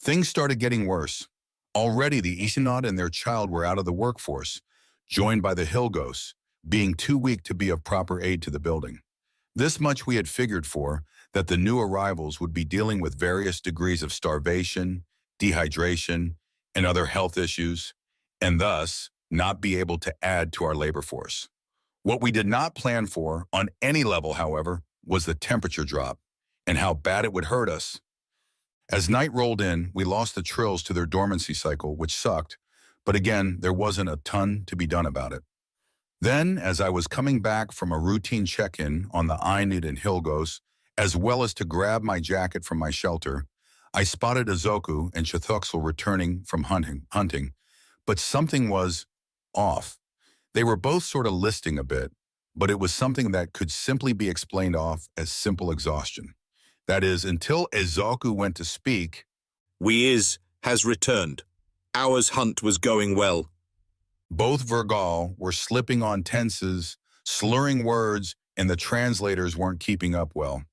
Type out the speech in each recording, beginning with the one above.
Things started getting worse. Already the Isanod and their child were out of the workforce, joined by the Hilgos, being too weak to be of proper aid to the building. This much we had figured for, that the new arrivals would be dealing with various degrees of starvation, dehydration, and other health issues, and thus not be able to add to our labor force. What we did not plan for, on any level, however, was the temperature drop, and how bad it would hurt us. As night rolled in, we lost the trills to their dormancy cycle, which sucked, but again, there wasn't a ton to be done about it. Then, as I was coming back from a routine check-in on the Ainid and Hilgos, as well as to grab my jacket from my shelter, I spotted Azoku and Chethuxel returning from hunting, but something was off. They were both sort of listing a bit, but it was something that could simply be explained off as simple exhaustion. That is, until Azoku went to speak. Has returned. Ours hunt was going well. Both Vergal were slipping on tenses, slurring words, and the translators weren't keeping up well.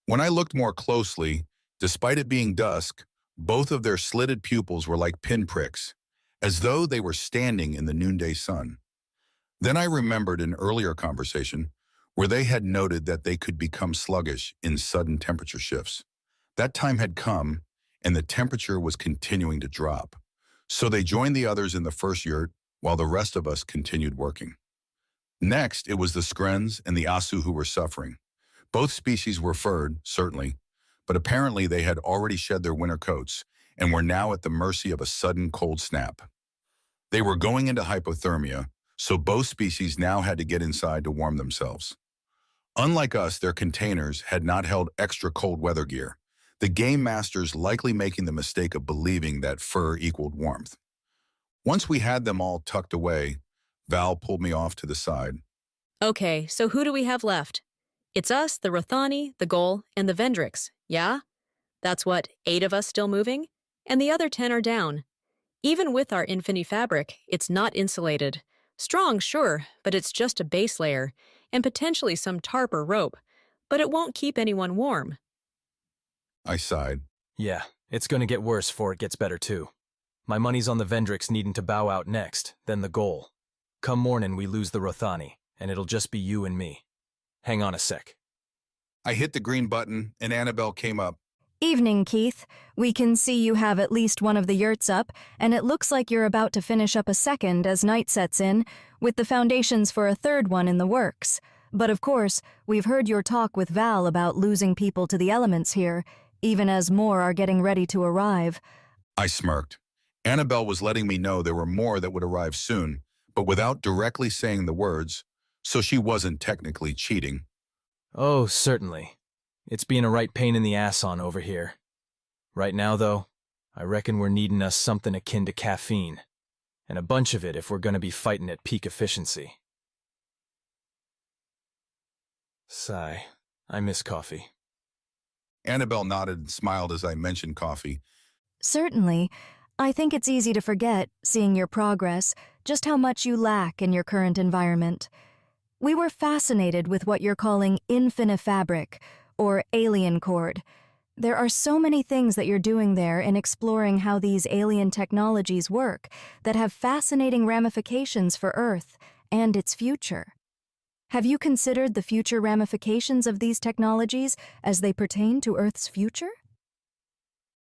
When I looked more closely, despite it being dusk, both of their slitted pupils were like pinpricks, as though they were standing in the noonday sun. Then I remembered an earlier conversation where they had noted that they could become sluggish in sudden temperature shifts. That time had come, and the temperature was continuing to drop. So they joined the others in the first yurt, while the rest of us continued working. Next, it was the Skrens and the Asu who were suffering. Both species were furred, certainly, but apparently they had already shed their winter coats and were now at the mercy of a sudden cold snap. They were going into hypothermia, so both species now had to get inside to warm themselves. Unlike us, their containers had not held extra cold weather gear, the game masters likely making the mistake of believing that fur equaled warmth. Once we had them all tucked away, Val pulled me off to the side. Okay, so who do we have left? It's us, the Rothani, the Gol, and the Vendrix, yeah? That's what, 8 of us still moving? And the other 10 are down. Even with our infinifabric, it's not insulated. Strong, sure, but it's just a base layer, and potentially some tarp or rope, but it won't keep anyone warm. I sighed. Yeah, it's gonna get worse before it gets better too. My money's on the Vendrix needing to bow out next, then the Gol. Come morning, we lose the Rothani, and it'll just be you and me. Hang on a sec. I hit the green button, and Annabelle came up. Evening, Keith. We can see you have at least one of the yurts up, and it looks like you're about to finish up a second as night sets in, with the foundations for a third one in the works. But of course, we've heard your talk with Val about losing people to the elements here, even as more are getting ready to arrive. I smirked. Annabelle was letting me know there were more that would arrive soon, but without directly saying the words, so she wasn't technically cheating. Oh, certainly. It's being a right pain in the ass on over here. Right now, though, I reckon we're needing us something akin to caffeine, and a bunch of it if we're gonna be fighting at peak efficiency. Sigh. I miss coffee. Annabelle nodded and smiled as I mentioned coffee. Certainly. I think it's easy to forget, seeing your progress, just how much you lack in your current environment. We were fascinated with what you're calling infinifabric, or alien cord. There are so many things that you're doing there in exploring how these alien technologies work that have fascinating ramifications for Earth and its future. Have you considered the future ramifications of these technologies as they pertain to Earth's future?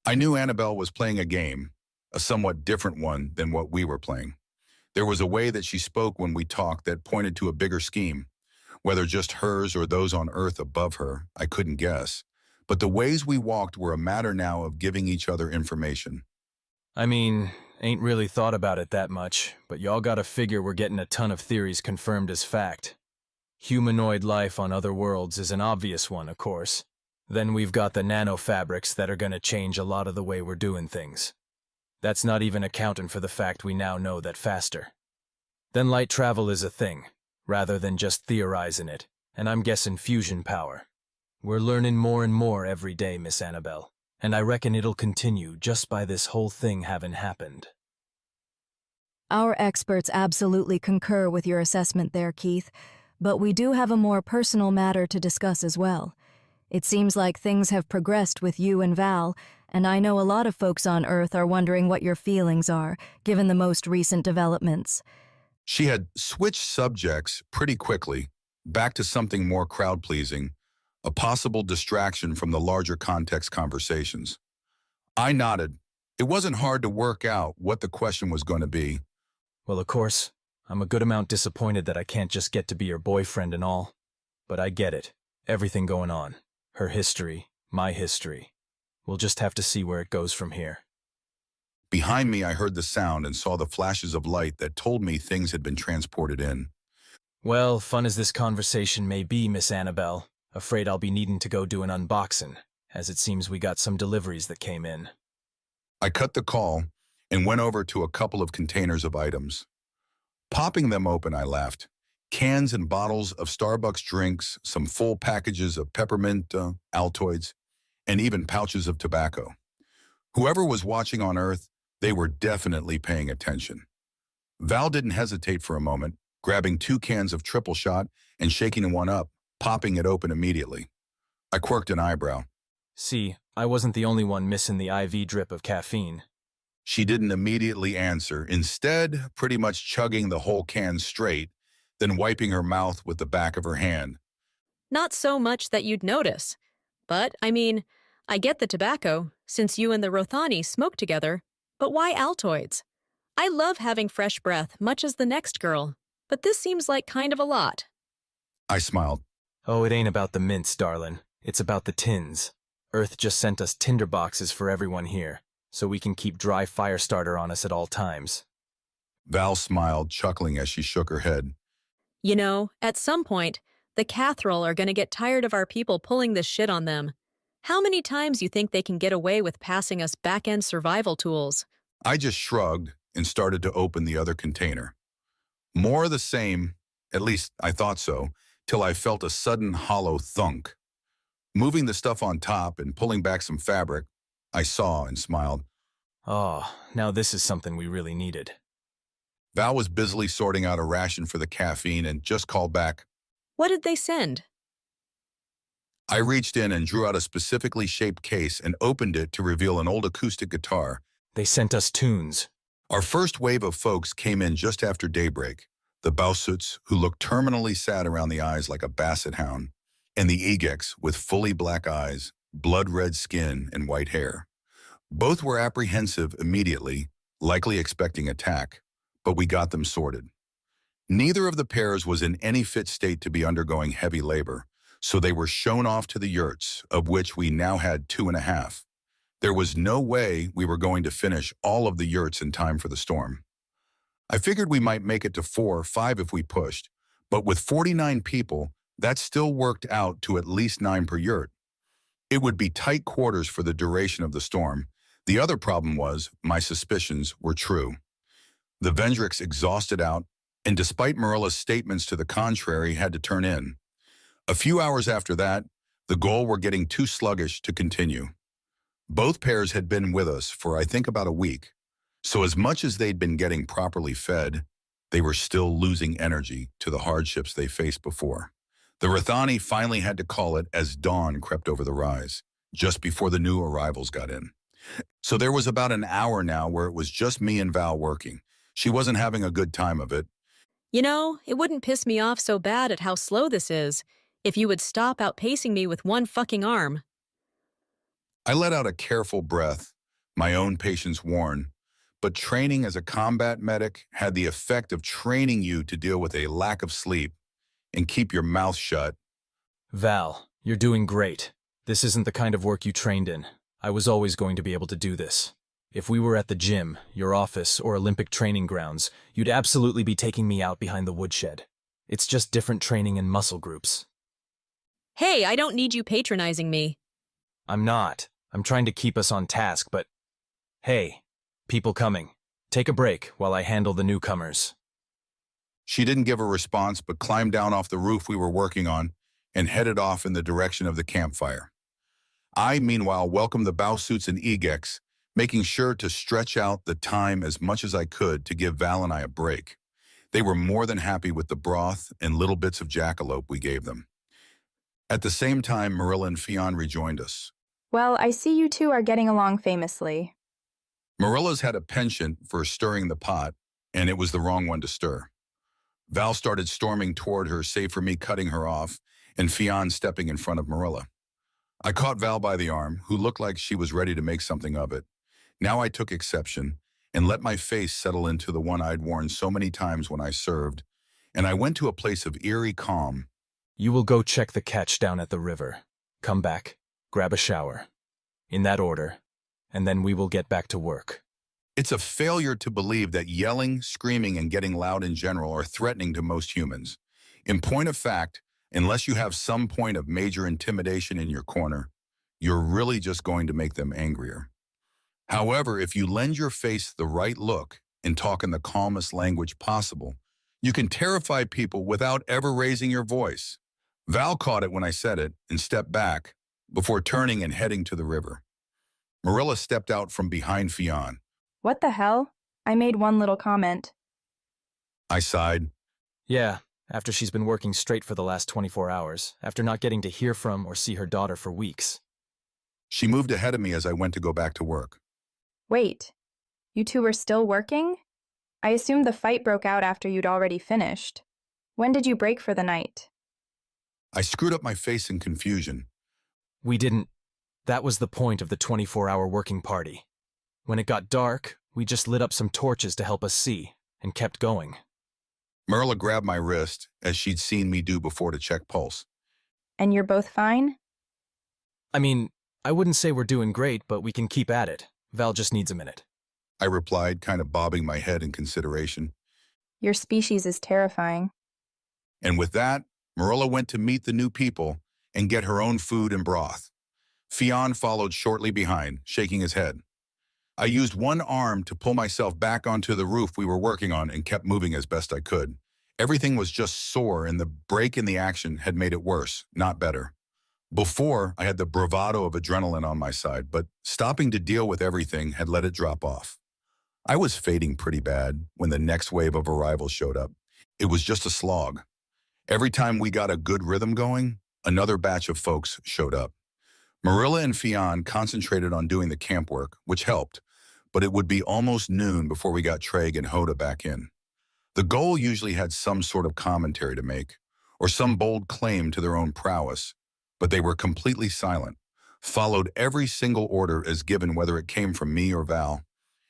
I knew Annabelle was playing a game, a somewhat different one than what we were playing. There was a way that she spoke when we talked that pointed to a bigger scheme. Whether just hers or those on Earth above her, I couldn't guess. But the ways we walked were a matter now of giving each other information. I mean, ain't really thought about it that much, but y'all gotta figure we're getting a ton of theories confirmed as fact. Humanoid life on other worlds is an obvious one, of course. Then we've got the nanofabrics that are gonna change a lot of the way we're doing things. That's not even accounting for the fact we now know that faster. Then light travel is a thing, rather than just theorizing it, and I'm guessing fusion power. We're learning more and more every day, Miss Annabelle, and I reckon it'll continue just by this whole thing having happened. Our experts absolutely concur with your assessment there, Keith, but we do have a more personal matter to discuss as well. It seems like things have progressed with you and Val, and I know a lot of folks on Earth are wondering what your feelings are, given the most recent developments. She had switched subjects pretty quickly, back to something more crowd-pleasing, a possible distraction from the larger context conversations. I nodded. It wasn't hard to work out what the question was going to be. Well, of course, I'm a good amount disappointed that I can't just get to be your boyfriend and all. But I get it. Everything going on. Her history, my history. We'll just have to see where it goes from here. Behind me, I heard the sound and saw the flashes of light that told me things had been transported in. Well, fun as this conversation may be, Miss Annabelle, afraid I'll be needing to go do an unboxing, as it seems we got some deliveries that came in. I cut the call and went over to a couple of containers of items. Popping them open, I laughed. Cans and bottles of Starbucks drinks, some full packages of peppermint Altoids, and even pouches of tobacco. Whoever was watching on Earth, they were definitely paying attention. Val didn't hesitate for a moment, grabbing 2 cans of triple shot and shaking one up, popping it open immediately. I quirked an eyebrow. See, I wasn't the only one missing the IV drip of caffeine. She didn't immediately answer, instead pretty much chugging the whole can straight, then wiping her mouth with the back of her hand. Not so much that you'd notice. But, I mean, I get the tobacco, since you and the Rothani smoke together, but why Altoids? I love having fresh breath, much as the next girl, but this seems like kind of a lot. I smiled. Oh, it ain't about the mints, darling. It's about the tins. Earth just sent us tinder boxes for everyone here, so we can keep dry fire starter on us at all times. Val smiled, chuckling as she shook her head. You know, at some point, the Kathrall are gonna get tired of our people pulling this shit on them. How many times you think they can get away with passing us back-end survival tools? I just shrugged and started to open the other container. More of the same, at least I thought so, till I felt a sudden hollow thunk. Moving the stuff on top and pulling back some fabric, I saw and smiled. Oh, now this is something we really needed. Val was busily sorting out a ration for the caffeine and just called back. What did they send? I reached in and drew out a specifically shaped case and opened it to reveal an old acoustic guitar. They sent us tunes. Our first wave of folks came in just after daybreak. The Bausuts, who looked terminally sad around the eyes like a basset hound, and the Egex with fully black eyes, blood-red skin, and white hair. Both were apprehensive immediately, likely expecting attack, but we got them sorted. Neither of the pairs was in any fit state to be undergoing heavy labor, so they were shown off to the yurts, of which we now had 2.5. There was no way we were going to finish all of the yurts in time for the storm. I figured we might make it to 4 or 5 if we pushed, but with 49 people, that still worked out to at least 9 per yurt. It would be tight quarters for the duration of the storm. The other problem was my suspicions were true. The Vendricks exhausted out, and despite Marilla's statements to the contrary, had to turn in. A few hours after that, the Goal were getting too sluggish to continue. Both pairs had been with us for I think about a week, so as much as they'd been getting properly fed, they were still losing energy to the hardships they faced before. The Rothani finally had to call it as dawn crept over the rise, just before the new arrivals got in. So there was about an hour now where it was just me and Val working. She wasn't having a good time of it. You know, it wouldn't piss me off so bad at how slow this is if you would stop outpacing me with one fucking arm. I let out a careful breath, my own patience worn, but training as a combat medic had the effect of training you to deal with a lack of sleep and keep your mouth shut. Val, you're doing great. This isn't the kind of work you trained in. I was always going to be able to do this. If we were at the gym, your office, or Olympic training grounds, you'd absolutely be taking me out behind the woodshed. It's just different training and muscle groups. Hey, I don't need you patronizing me. I'm not. I'm trying to keep us on task, but... Hey, people coming. Take a break while I handle the newcomers. She didn't give a response, but climbed down off the roof we were working on and headed off in the direction of the campfire. I, meanwhile, welcomed the Bausuits and Egex, making sure to stretch out the time as much as I could to give Val and I a break. They were more than happy with the broth and little bits of jackalope we gave them. At the same time, Marilla and Fionn rejoined us. Well, I see you two are getting along famously. Marilla's had a penchant for stirring the pot, and it was the wrong one to stir. Val started storming toward her, save for me cutting her off, and Fionn stepping in front of Marilla. I caught Val by the arm, who looked like she was ready to make something of it. Now I took exception and let my face settle into the one I'd worn so many times when I served, and I went to a place of eerie calm. You will go check the catch down at the river. Come back, grab a shower. In that order, and then we will get back to work. It's a failure to believe that yelling, screaming, and getting loud in general are threatening to most humans. In point of fact, unless you have some point of major intimidation in your corner, you're really just going to make them angrier. However, if you lend your face the right look and talk in the calmest language possible, you can terrify people without ever raising your voice. Val caught it when I said it and stepped back before turning and heading to the river. Marilla stepped out from behind Fionn. What the hell? I made one little comment. I sighed. Yeah, after she's been working straight for the last 24 hours, after not getting to hear from or see her daughter for weeks. She moved ahead of me as I went to go back to work. Wait, you two were still working? I assumed the fight broke out after you'd already finished. When did you break for the night? I screwed up my face in confusion. We didn't. That was the point of the 24-hour working party. When it got dark, we just lit up some torches to help us see, and kept going. Marilla grabbed my wrist, as she'd seen me do before to check pulse. And you're both fine? I mean, I wouldn't say we're doing great, but we can keep at it. Val just needs a minute. I replied, kind of bobbing my head in consideration. Your species is terrifying. And with that, Marilla went to meet the new people and get her own food and broth. Fionn followed shortly behind, shaking his head. I used one arm to pull myself back onto the roof we were working on and kept moving as best I could. Everything was just sore, and the break in the action had made it worse, not better. Before, I had the bravado of adrenaline on my side, but stopping to deal with everything had let it drop off. I was fading pretty bad when the next wave of arrivals showed up. It was just a slog. Every time we got a good rhythm going, another batch of folks showed up. Marilla and Fionn concentrated on doing the camp work, which helped, but it would be almost noon before we got Treg and Hoda back in. The goal usually had some sort of commentary to make, or some bold claim to their own prowess, but they were completely silent, followed every single order as given whether it came from me or Val,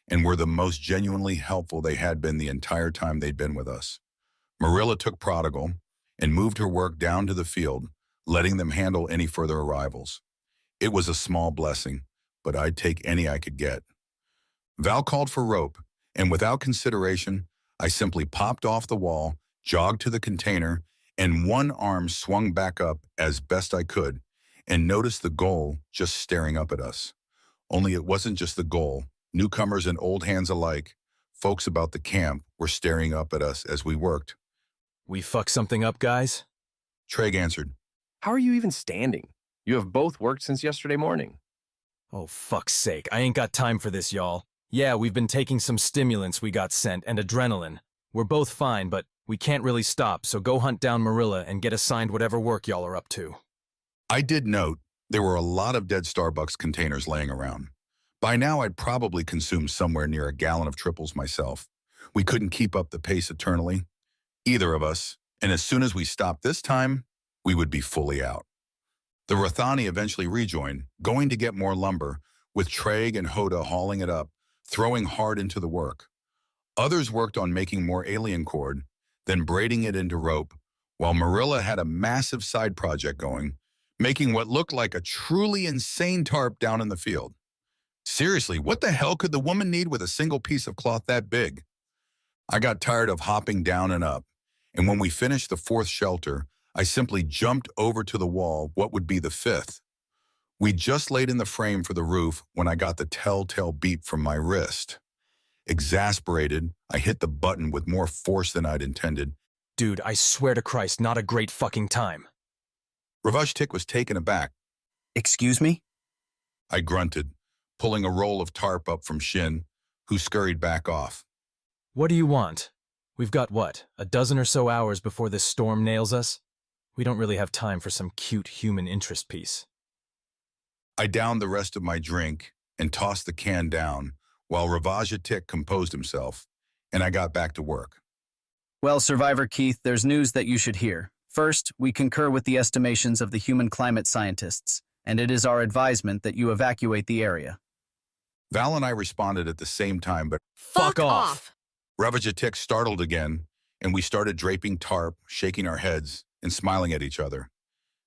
and were the most genuinely helpful they had been the entire time they'd been with us. Marilla took Prodigal and moved her work down to the field, letting them handle any further arrivals. It was a small blessing, but I'd take any I could get. Val called for rope, and without consideration, I simply popped off the wall, jogged to the container, and one arm swung back up as best I could, and noticed the goal just staring up at us. Only it wasn't just the goal. Newcomers and old hands alike, folks about the camp, were staring up at us as we worked. We fuck something up, guys? Treg answered. How are you even standing? You have both worked since yesterday morning. Oh, fuck's sake, I ain't got time for this, y'all. Yeah, we've been taking some stimulants we got sent and adrenaline. We're both fine, but we can't really stop, so go hunt down Marilla and get assigned whatever work y'all are up to. I did note there were a lot of dead Starbucks containers laying around. By now, I'd probably consumed somewhere near a gallon of triples myself. We couldn't keep up the pace eternally, either of us, and as soon as we stopped this time, we would be fully out. The Rathani eventually rejoined, going to get more lumber, with Treg and Hoda hauling it up, throwing hard into the work. Others worked on making more alien cord, then braiding it into rope, while Marilla had a massive side project going, making what looked like a truly insane tarp down in the field. Seriously, what the hell could the woman need with a single piece of cloth that big? I got tired of hopping down and up, and when we finished the fourth shelter, I simply jumped over to the wall, what would be the fifth. We just laid in the frame for the roof when I got the telltale beep from my wrist. Exasperated, I hit the button with more force than I'd intended. Dude, I swear to Christ, not a great fucking time. Ravashtik was taken aback. Excuse me? I grunted, pulling a roll of tarp up from Shin, who scurried back off. What do you want? We've got, what, a dozen or so hours before this storm nails us? We don't really have time for some cute human interest piece. I downed the rest of my drink and tossed the can down while Ravage-a-Tick composed himself, and I got back to work. Well, Survivor Keith, there's news that you should hear. First, we concur with the estimations of the human climate scientists, and it is our advisement that you evacuate the area. Val and I responded at the same time, but Fuck off! Ravage-a-Tick startled again, and we started draping tarp, shaking our heads, and smiling at each other.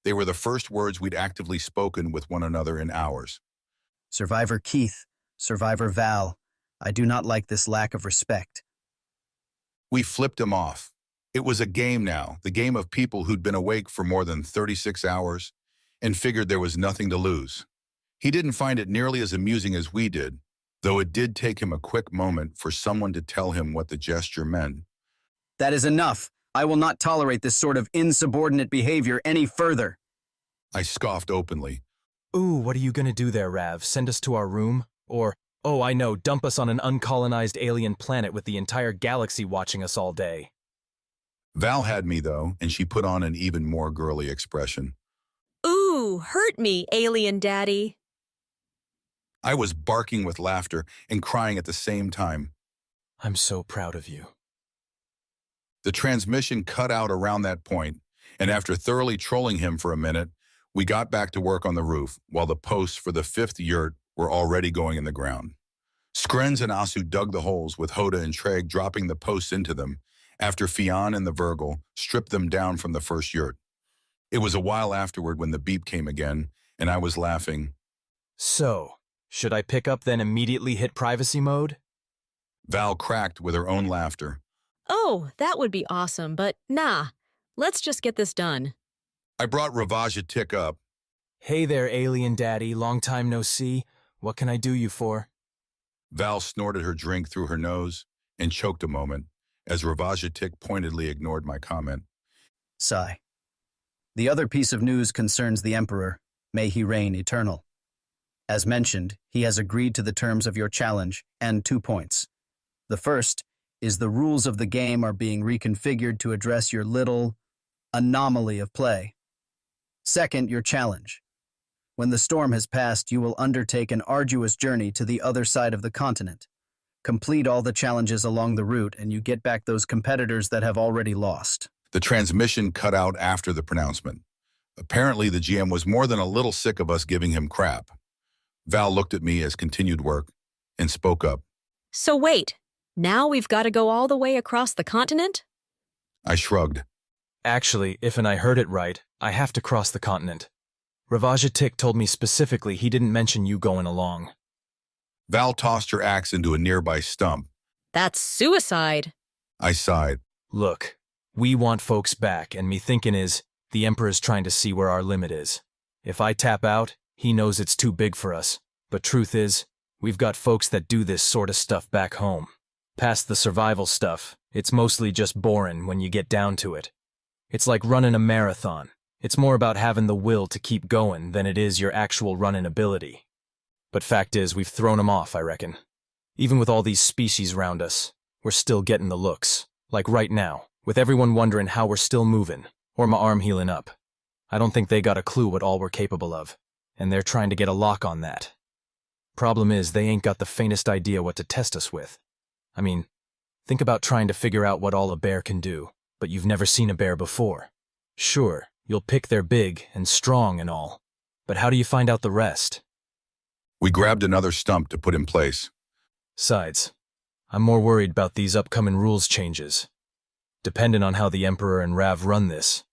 They were the first words we'd actively spoken with one another in hours. Survivor Keith, Survivor Val, I do not like this lack of respect. We flipped him off. It was a game now, the game of people who'd been awake for more than 36 hours and figured there was nothing to lose. He didn't find it nearly as amusing as we did, though it did take him a quick moment for someone to tell him what the gesture meant. That is enough. I will not tolerate this sort of insubordinate behavior any further. I scoffed openly. Ooh, what are you gonna do there, Rav? Send us to our room? Or, oh, I know, dump us on an uncolonized alien planet with the entire galaxy watching us all day. Val had me, though, and she put on an even more girly expression. Ooh, hurt me, alien daddy. I was barking with laughter and crying at the same time. I'm so proud of you. The transmission cut out around that point, and after thoroughly trolling him for a minute, we got back to work on the roof, while the posts for the 5th yurt were already going in the ground. Skrens and Asu dug the holes, with Hoda and Treg dropping the posts into them, after Fionn and the Vergal stripped them down from the first yurt. It was a while afterward when the beep came again, and I was laughing. So, should I pick up then immediately hit privacy mode? Val cracked with her own laughter. Oh, that would be awesome, but nah. Let's just get this done. I brought Ravage-a-Tick up. Hey there, alien daddy, long time no see. What can I do you for? Val snorted her drink through her nose and choked a moment, as Ravage-a-Tick pointedly ignored my comment. Sigh. The other piece of news concerns the Emperor. May he reign eternal. As mentioned, he has agreed to the terms of your challenge, and 2 points. The first is the rules of the game are being reconfigured to address your little anomaly of play. Second, your challenge. When the storm has passed, you will undertake an arduous journey to the other side of the continent. Complete all the challenges along the route, and you get back those competitors that have already lost. The transmission cut out after the pronouncement. Apparently, the GM was more than a little sick of us giving him crap. Val looked at me as continued work and spoke up. So wait, now we've got to go all the way across the continent? I shrugged. Actually, if and I heard it right, I have to cross the continent. Ravage-a-Tick told me specifically he didn't mention you going along. Val tossed her axe into a nearby stump. That's suicide. I sighed. Look, we want folks back, and me thinking is, the Emperor's trying to see where our limit is. If I tap out, he knows it's too big for us. But truth is, we've got folks that do this sort of stuff back home. Past the survival stuff, it's mostly just boring when you get down to it. It's like running a marathon. It's more about having the will to keep going than it is your actual running ability. But fact is, we've thrown 'em off, I reckon. Even with all these species round us, we're still getting the looks. Like right now, with everyone wondering how we're still moving, or my arm healing up. I don't think they got a clue what all we're capable of, and they're trying to get a lock on that. Problem is, they ain't got the faintest idea what to test us with. I mean, think about trying to figure out what all a bear can do, but you've never seen a bear before. Sure, you'll pick they're big and strong and all, but how do you find out the rest? We grabbed another stump to put in place. Sides, I'm more worried about these upcoming rules changes. Depending on how the Emperor and Rav run this,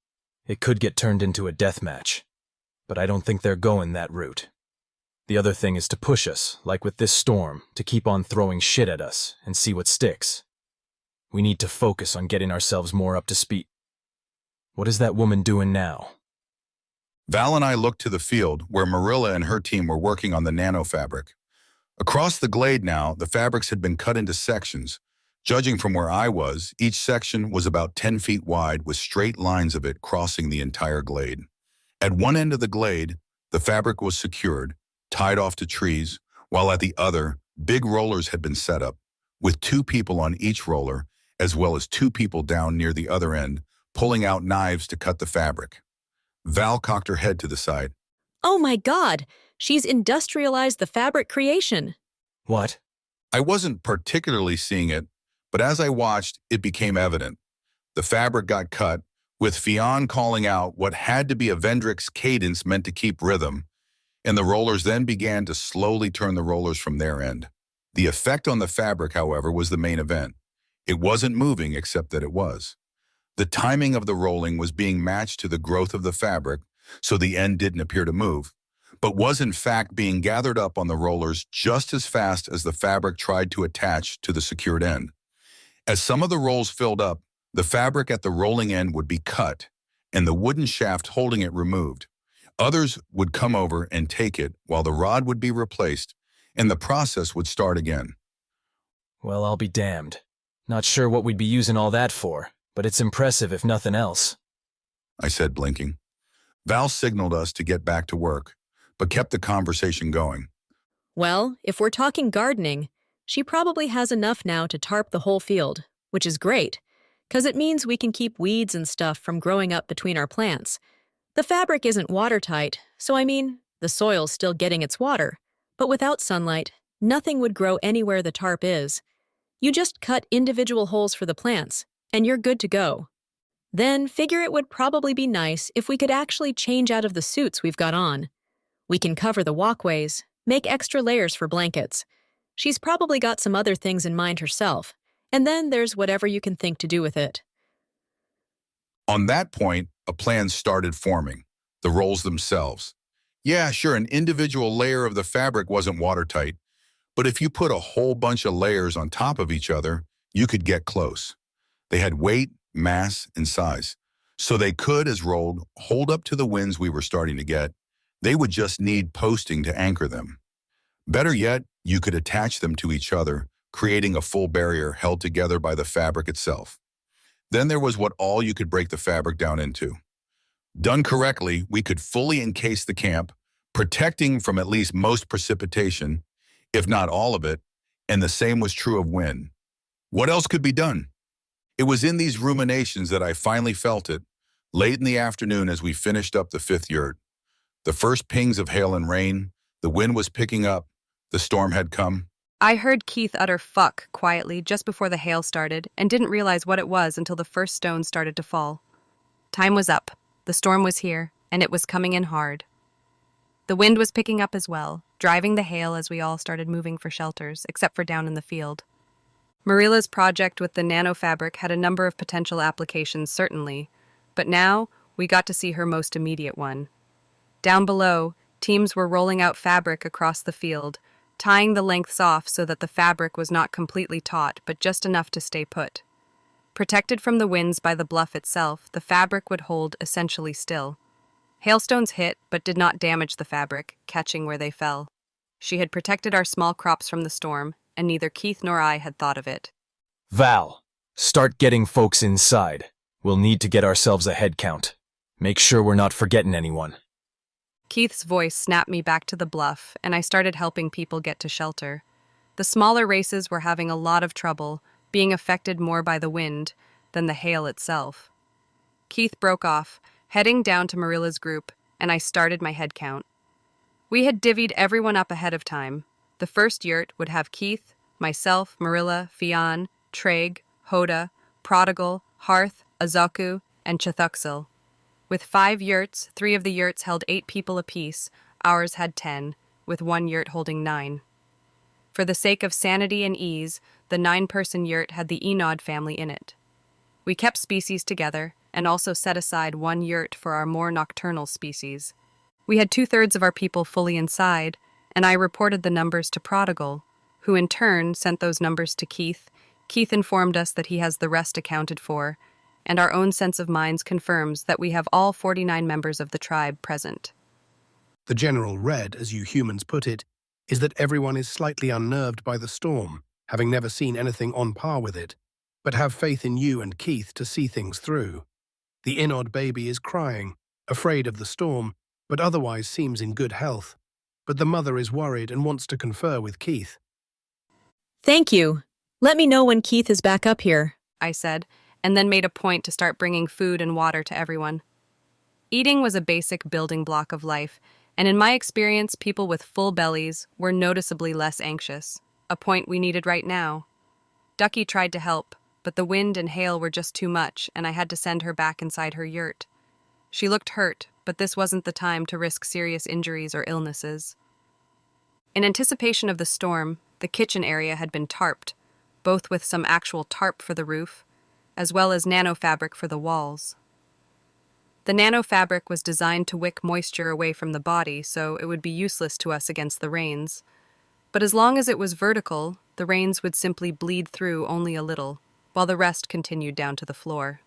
it could get turned into a death match, but I don't think they're going that route. The other thing is to push us, like with this storm, to keep on throwing shit at us and see what sticks. We need to focus on getting ourselves more up to speed. What is that woman doing now? Val and I looked to the field where Marilla and her team were working on the nanofabric. Across the glade now, the fabrics had been cut into sections. Judging from where I was, each section was about 10 feet wide with straight lines of it crossing the entire glade. At one end of the glade, the fabric was secured, tied off to trees, while at the other, big rollers had been set up, with 2 people on each roller, as well as 2 people down near the other end, pulling out knives to cut the fabric. Val cocked her head to the side. Oh my God, She's industrialized the fabric creation. What? I wasn't particularly seeing it, but as I watched, it became evident. The fabric got cut, with Fionn calling out what had to be a Vendrick's cadence meant to keep rhythm, and the rollers then began to slowly turn the rollers from their end. The effect on the fabric, however, was the main event. It wasn't moving, except that it was. The timing of the rolling was being matched to the growth of the fabric, so the end didn't appear to move, but was in fact being gathered up on the rollers just as fast as the fabric tried to attach to the secured end. As some of the rolls filled up, the fabric at the rolling end would be cut, and the wooden shaft holding it removed. Others would come over and take it, while the rod would be replaced, and the process would start again. Well, I'll be damned. Not sure what we'd be using all that for, but it's impressive if nothing else, I said, blinking. Val signaled us to get back to work, but kept the conversation going. Well, if we're talking gardening, she probably has enough now to tarp the whole field, which is great, because it means we can keep weeds and stuff from growing up between our plants. The fabric isn't watertight, so the soil's still getting its water, but without sunlight, nothing would grow anywhere the tarp is. You just cut individual holes for the plants, and you're good to go. Then figure it would probably be nice if we could actually change out of the suits we've got on. We can cover the walkways, make extra layers for blankets. She's probably got some other things in mind herself, and then there's whatever you can think to do with it. On that point, a plan started forming, the rolls themselves. Yeah, sure, an individual layer of the fabric wasn't watertight, but if you put a whole bunch of layers on top of each other, you could get close. They had weight, mass, and size, so they could, as rolled, hold up to the winds we were starting to get. They would just need posting to anchor them. Better yet, you could attach them to each other, creating a full barrier held together by the fabric itself. Then there was what all you could break the fabric down into. Done correctly, we could fully encase the camp, protecting from at least most precipitation, if not all of it, and the same was true of wind. What else could be done? It was in these ruminations that I finally felt it, late in the afternoon as we finished up the 5th yurt. The first pings of hail and rain, the wind was picking up, the storm had come. I heard Keith utter fuck quietly just before the hail started and didn't realize what it was until the first stones started to fall. Time was up, the storm was here, and it was coming in hard. The wind was picking up as well, driving the hail as we all started moving for shelters, except for down in the field. Marilla's project with the nanofabric had a number of potential applications, certainly, but now we got to see her most immediate one. Down below, teams were rolling out fabric across the field, tying the lengths off so that the fabric was not completely taut, but just enough to stay put. Protected from the winds by the bluff itself, the fabric would hold essentially still. Hailstones hit, but did not damage the fabric, catching where they fell. She had protected our small crops from the storm, and neither Keith nor I had thought of it. Val, start getting folks inside. We'll need to get ourselves a head count. Make sure we're not forgetting anyone. Keith's voice snapped me back to the bluff, and I started helping people get to shelter. The smaller races were having a lot of trouble, being affected more by the wind than the hail itself. Keith broke off, heading down to Marilla's group, and I started my head count. We had divvied everyone up ahead of time. The first yurt would have Keith, myself, Marilla, Fionn, Traig, Hoda, Prodigal, Hearth, Azaku, and Chethuxil. With 5 yurts, 3 of the yurts held 8 people apiece. Ours had 10, with 1 yurt holding 9. For the sake of sanity and ease, the 9-person yurt had the Enod family in it. We kept species together, and also set aside 1 yurt for our more nocturnal species. We had 2/3 of our people fully inside, and I reported the numbers to Prodigal, who in turn sent those numbers to Keith. Keith informed us that he has the rest accounted for, and our own sense of minds confirms that we have all 49 members of the tribe present. The general read, as you humans put it, is that everyone is slightly unnerved by the storm, having never seen anything on par with it, but have faith in you and Keith to see things through. The Enod baby is crying, afraid of the storm, but otherwise seems in good health. But the mother is worried and wants to confer with Keith. Thank you. Let me know when Keith is back up here, I said, and then made a point to start bringing food and water to everyone. Eating was a basic building block of life, And in my experience, people with full bellies were noticeably less anxious, a point we needed right now. Ducky tried to help, but the wind and hail were just too much, and I had to send her back inside her yurt. She looked hurt, but this wasn't the time to risk serious injuries or illnesses. In anticipation of the storm, the kitchen area had been tarped, both with some actual tarp for the roof, as well as nanofabric for the walls. The nanofabric was designed to wick moisture away from the body, so it would be useless to us against the rains. But as long as it was vertical, the rains would simply bleed through only a little, while the rest continued down to the floor.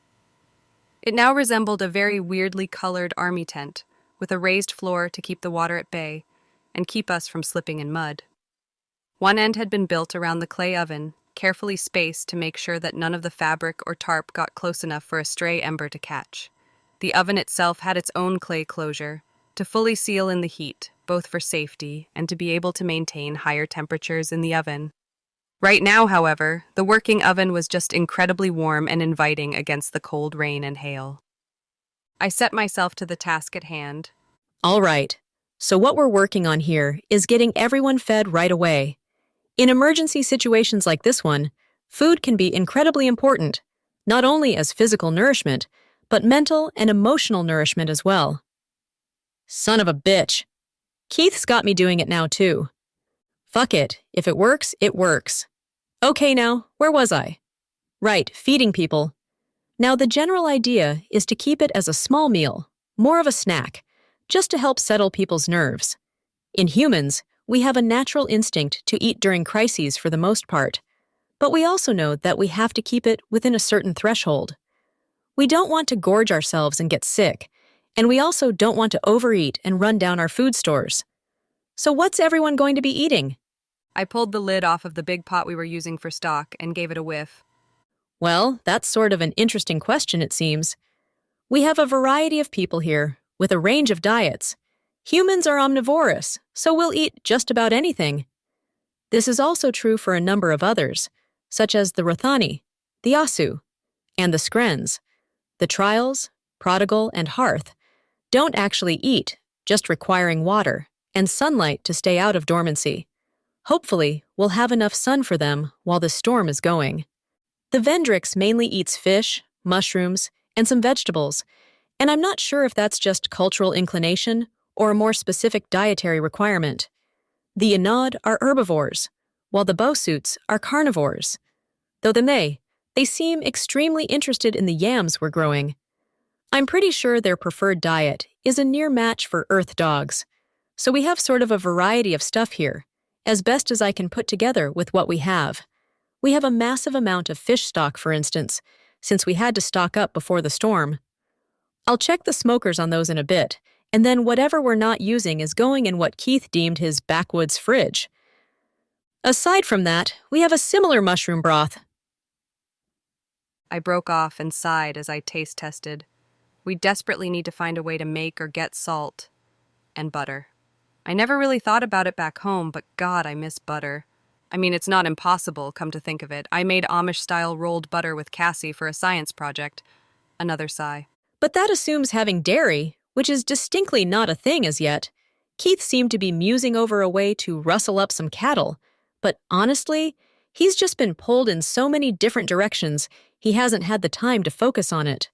It now resembled a very weirdly colored army tent, with a raised floor to keep the water at bay and keep us from slipping in mud. One end had been built around the clay oven, carefully spaced to make sure that none of the fabric or tarp got close enough for a stray ember to catch. The oven itself had its own clay closure, to fully seal in the heat, both for safety and to be able to maintain higher temperatures in the oven. Right now, however, the working oven was just incredibly warm and inviting against the cold rain and hail. I set myself to the task at hand. All right, so what we're working on here is getting everyone fed right away. In emergency situations like this one, food can be incredibly important, not only as physical nourishment, but mental and emotional nourishment as well. Son of a bitch. Keith's got me doing it now too. Fuck it, if it works, it works. Okay now, where was I? Right, feeding people. Now the general idea is to keep it as a small meal, more of a snack, just to help settle people's nerves. In humans, we have a natural instinct to eat during crises for the most part, but we also know that we have to keep it within a certain threshold. We don't want to gorge ourselves and get sick, and we also don't want to overeat and run down our food stores. So what's everyone going to be eating? I pulled the lid off of the big pot we were using for stock and gave it a whiff. Well, that's sort of an interesting question, it seems. We have a variety of people here, with a range of diets. Humans are omnivorous, so we'll eat just about anything. This is also true for a number of others, such as the Rothani, the Asu, and the Skrens. The Trials, Prodigal, and Hearth don't actually eat, just requiring water and sunlight to stay out of dormancy. Hopefully, we'll have enough sun for them while the storm is going. The Vendrix mainly eats fish, mushrooms, and some vegetables, and I'm not sure if that's just cultural inclination or a more specific dietary requirement. The Inod are herbivores, while the Bosuits are carnivores. Though they seem extremely interested in the yams we're growing. I'm pretty sure their preferred diet is a near match for Earth dogs, so we have sort of a variety of stuff here, as best as I can put together with what we have. We have a massive amount of fish stock, for instance, since we had to stock up before the storm. I'll check the smokers on those in a bit, and then whatever we're not using is going in what Keith deemed his backwoods fridge. Aside from that, we have a similar mushroom broth. I broke off and sighed as I taste tested. We desperately need to find a way to make or get salt and butter. I never really thought about it back home, but God, I miss butter. I mean, it's not impossible, come to think of it. I made Amish-style rolled butter with Cassie for a science project. Another sigh. But that assumes having dairy, which is distinctly not a thing as yet. Keith seemed to be musing over a way to rustle up some cattle, but honestly, he's just been pulled in so many different directions, he hasn't had the time to focus on it.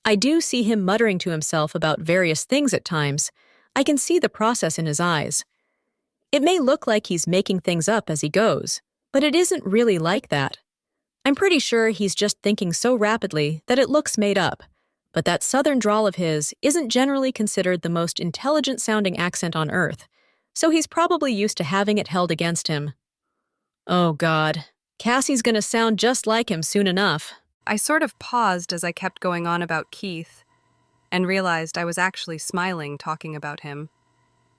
I do see him muttering to himself about various things at times. I can see the process in his eyes. It may look like he's making things up as he goes, but it isn't really like that. I'm pretty sure he's just thinking so rapidly that it looks made up, but that southern drawl of his isn't generally considered the most intelligent-sounding accent on Earth, so he's probably used to having it held against him. Oh God, Cassie's gonna sound just like him soon enough. I sort of paused as I kept going on about Keith, and realized I was actually smiling talking about him.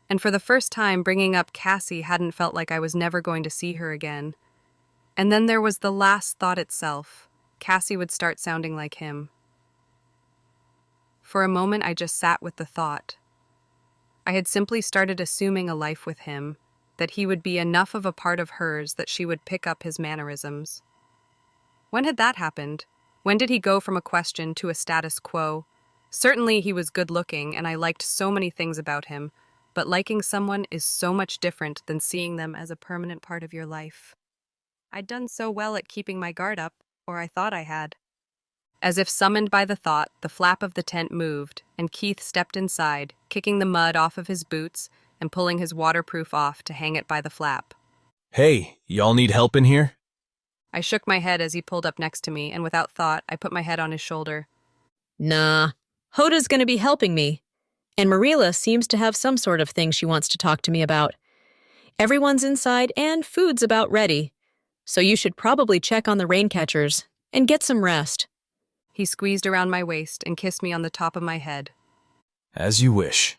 And for the first time, bringing up Cassie hadn't felt like I was never going to see her again. And then there was the last thought itself. Cassie would start sounding like him. For a moment, I just sat with the thought. I had simply started assuming a life with him, that he would be enough of a part of hers that she would pick up his mannerisms. When had that happened? When did he go from a question to a status quo? Certainly he was good-looking, and I liked so many things about him, but liking someone is so much different than seeing them as a permanent part of your life. I'd done so well at keeping my guard up, or I thought I had. As if summoned by the thought, the flap of the tent moved, and Keith stepped inside, kicking the mud off of his boots and pulling his waterproof off to hang it by the flap. Hey, y'all need help in here? I shook my head as he pulled up next to me, and without thought, I put my head on his shoulder. Nah, Hoda's gonna be helping me. And Marilla seems to have some sort of thing she wants to talk to me about. Everyone's inside and food's about ready. So you should probably check on the rain catchers and get some rest. He squeezed around my waist and kissed me on the top of my head. As you wish.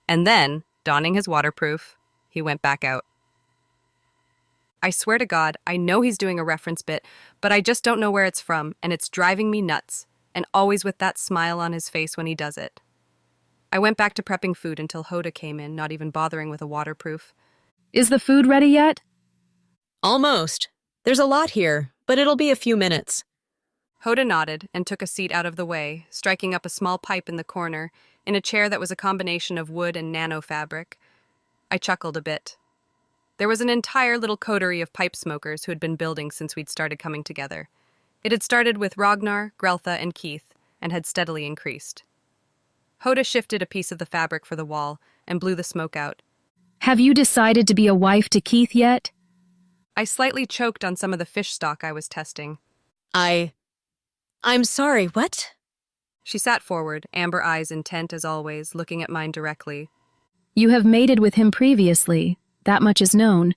And then, donning his waterproof, he went back out. I swear to God, I know he's doing a reference bit, but I just don't know where it's from, and it's driving me nuts, and always with that smile on his face when he does it. I went back to prepping food until Hoda came in, not even bothering with a waterproof. Is the food ready yet? Almost. There's a lot here, but it'll be a few minutes. Hoda nodded and took a seat out of the way, striking up a small pipe in the corner, in a chair that was a combination of wood and nano fabric. I chuckled a bit. There was an entire little coterie of pipe smokers who had been building since we'd started coming together. It had started with Ragnar, Greltha, and Keith, and had steadily increased. Hoda shifted a piece of the fabric for the wall and blew the smoke out. Have you decided to be a wife to Keith yet? I slightly choked on some of the fish stock I was testing. I'm sorry, what? She sat forward, amber eyes intent as always, looking at mine directly. You have mated with him previously, that much is known,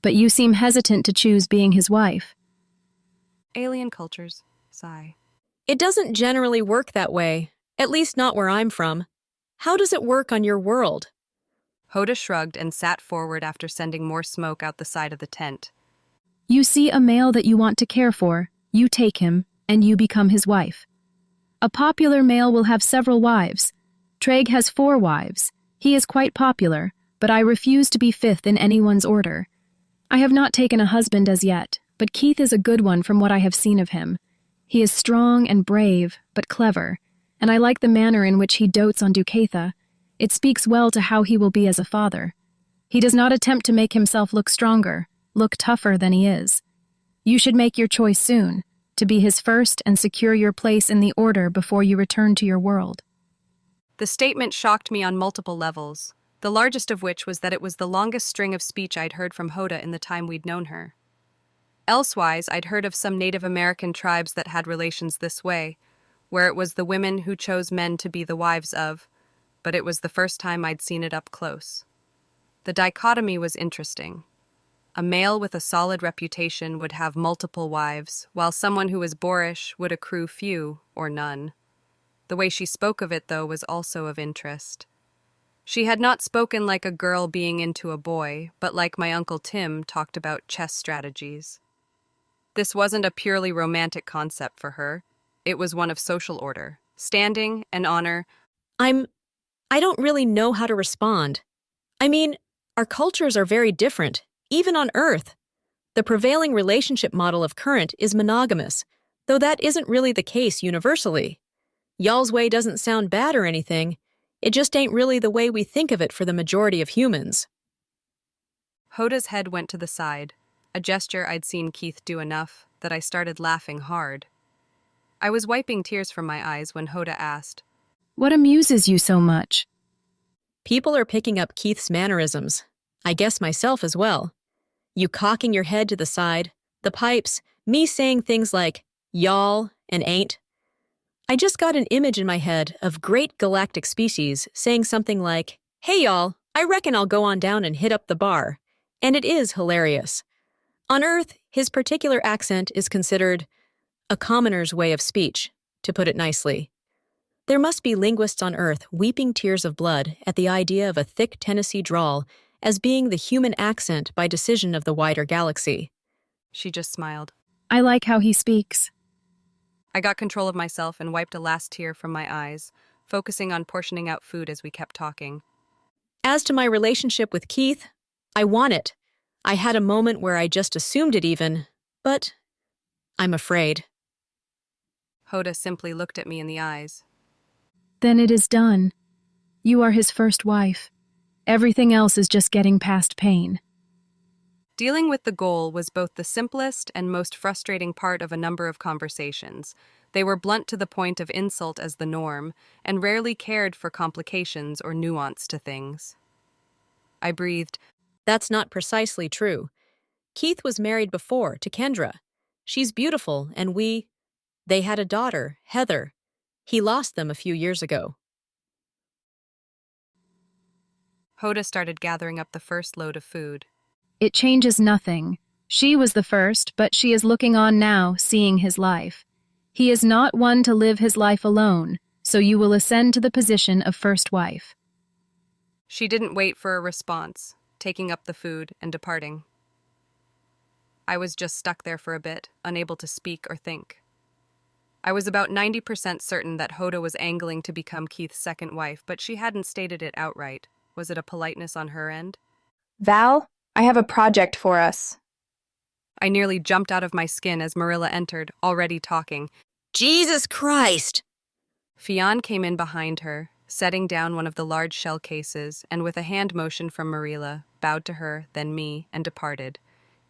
but you seem hesitant to choose being his wife. Alien cultures. Sigh. It doesn't generally work that way, at least not where I'm from. How does it work on your world? Hoda shrugged and sat forward after sending more smoke out the side of the tent. You see a male that you want to care for, you take him, and you become his wife. A popular male will have several wives. Traeg has 4 wives. He is quite popular, but I refuse to be 5th in anyone's order. I have not taken a husband as yet, but Keith is a good one from what I have seen of him. He is strong and brave, but clever, and I like the manner in which he dotes on Ducatha. It speaks well to how he will be as a father. He does not attempt to make himself look stronger, look tougher than he is. You should make your choice soon, to be his first and secure your place in the order before you return to your world. The statement shocked me on multiple levels, the largest of which was that it was the longest string of speech I'd heard from Hoda in the time we'd known her. Elsewise, I'd heard of some Native American tribes that had relations this way, where it was the women who chose men to be the wives of, but it was the first time I'd seen it up close. The dichotomy was interesting. A male with a solid reputation would have multiple wives, while someone who was boorish would accrue few or none. The way she spoke of it, though, was also of interest. She had not spoken like a girl being into a boy, but like my Uncle Tim talked about chess strategies. This wasn't a purely romantic concept for her. It was one of social order, standing and honor. I don't really know how to respond. I mean, our cultures are very different, even on Earth. The prevailing relationship model of current is monogamous, though that isn't really the case universally. Y'all's way doesn't sound bad or anything. It just ain't really the way we think of it for the majority of humans. Hoda's head went to the side, a gesture I'd seen Keith do enough that I started laughing hard. I was wiping tears from my eyes when Hoda asked, What amuses you so much? People are picking up Keith's mannerisms. I guess myself as well. You cocking your head to the side, the pipes, me saying things like, y'all and ain't. I just got an image in my head of great galactic species saying something like, hey y'all, I reckon I'll go on down and hit up the bar. And it is hilarious. On Earth, his particular accent is considered a commoner's way of speech, to put it nicely. There must be linguists on Earth weeping tears of blood at the idea of a thick Tennessee drawl as being the human accent by decision of the wider galaxy. She just smiled. I like how he speaks. I got control of myself and wiped a last tear from my eyes, focusing on portioning out food as we kept talking. As to my relationship with Keith, I want it. I had a moment where I just assumed it even, but I'm afraid. Hoda simply looked at me in the eyes. Then it is done. You are his first wife. Everything else is just getting past pain. Dealing with the goal was both the simplest and most frustrating part of a number of conversations. They were blunt to the point of insult as the norm, and rarely cared for complications or nuance to things. I breathed. That's not precisely true. Keith was married before to Kendra. She's beautiful, and they had a daughter, Heather. He lost them a few years ago. Hoda started gathering up the first load of food. It changes nothing. She was the first, but she is looking on now, seeing his life. He is not one to live his life alone, so you will ascend to the position of first wife. She didn't wait for a response, taking up the food and departing. I was just stuck there for a bit, unable to speak or think. I was about 90% certain that Hoda was angling to become Keith's second wife, but she hadn't stated it outright. Was it a politeness on her end? Val, I have a project for us. I nearly jumped out of my skin as Marilla entered, already talking. Jesus Christ! Fionn came in behind her, setting down one of the large shell cases, and with a hand motion from Marilla, bowed to her, then me, and departed,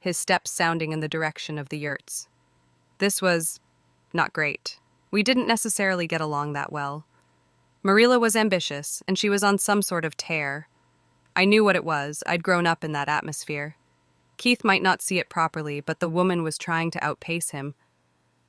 his steps sounding in the direction of the yurts. This was not great. We didn't necessarily get along that well. Marilla was ambitious, and she was on some sort of tear. I knew what it was. I'd grown up in that atmosphere. Keith might not see it properly, but the woman was trying to outpace him.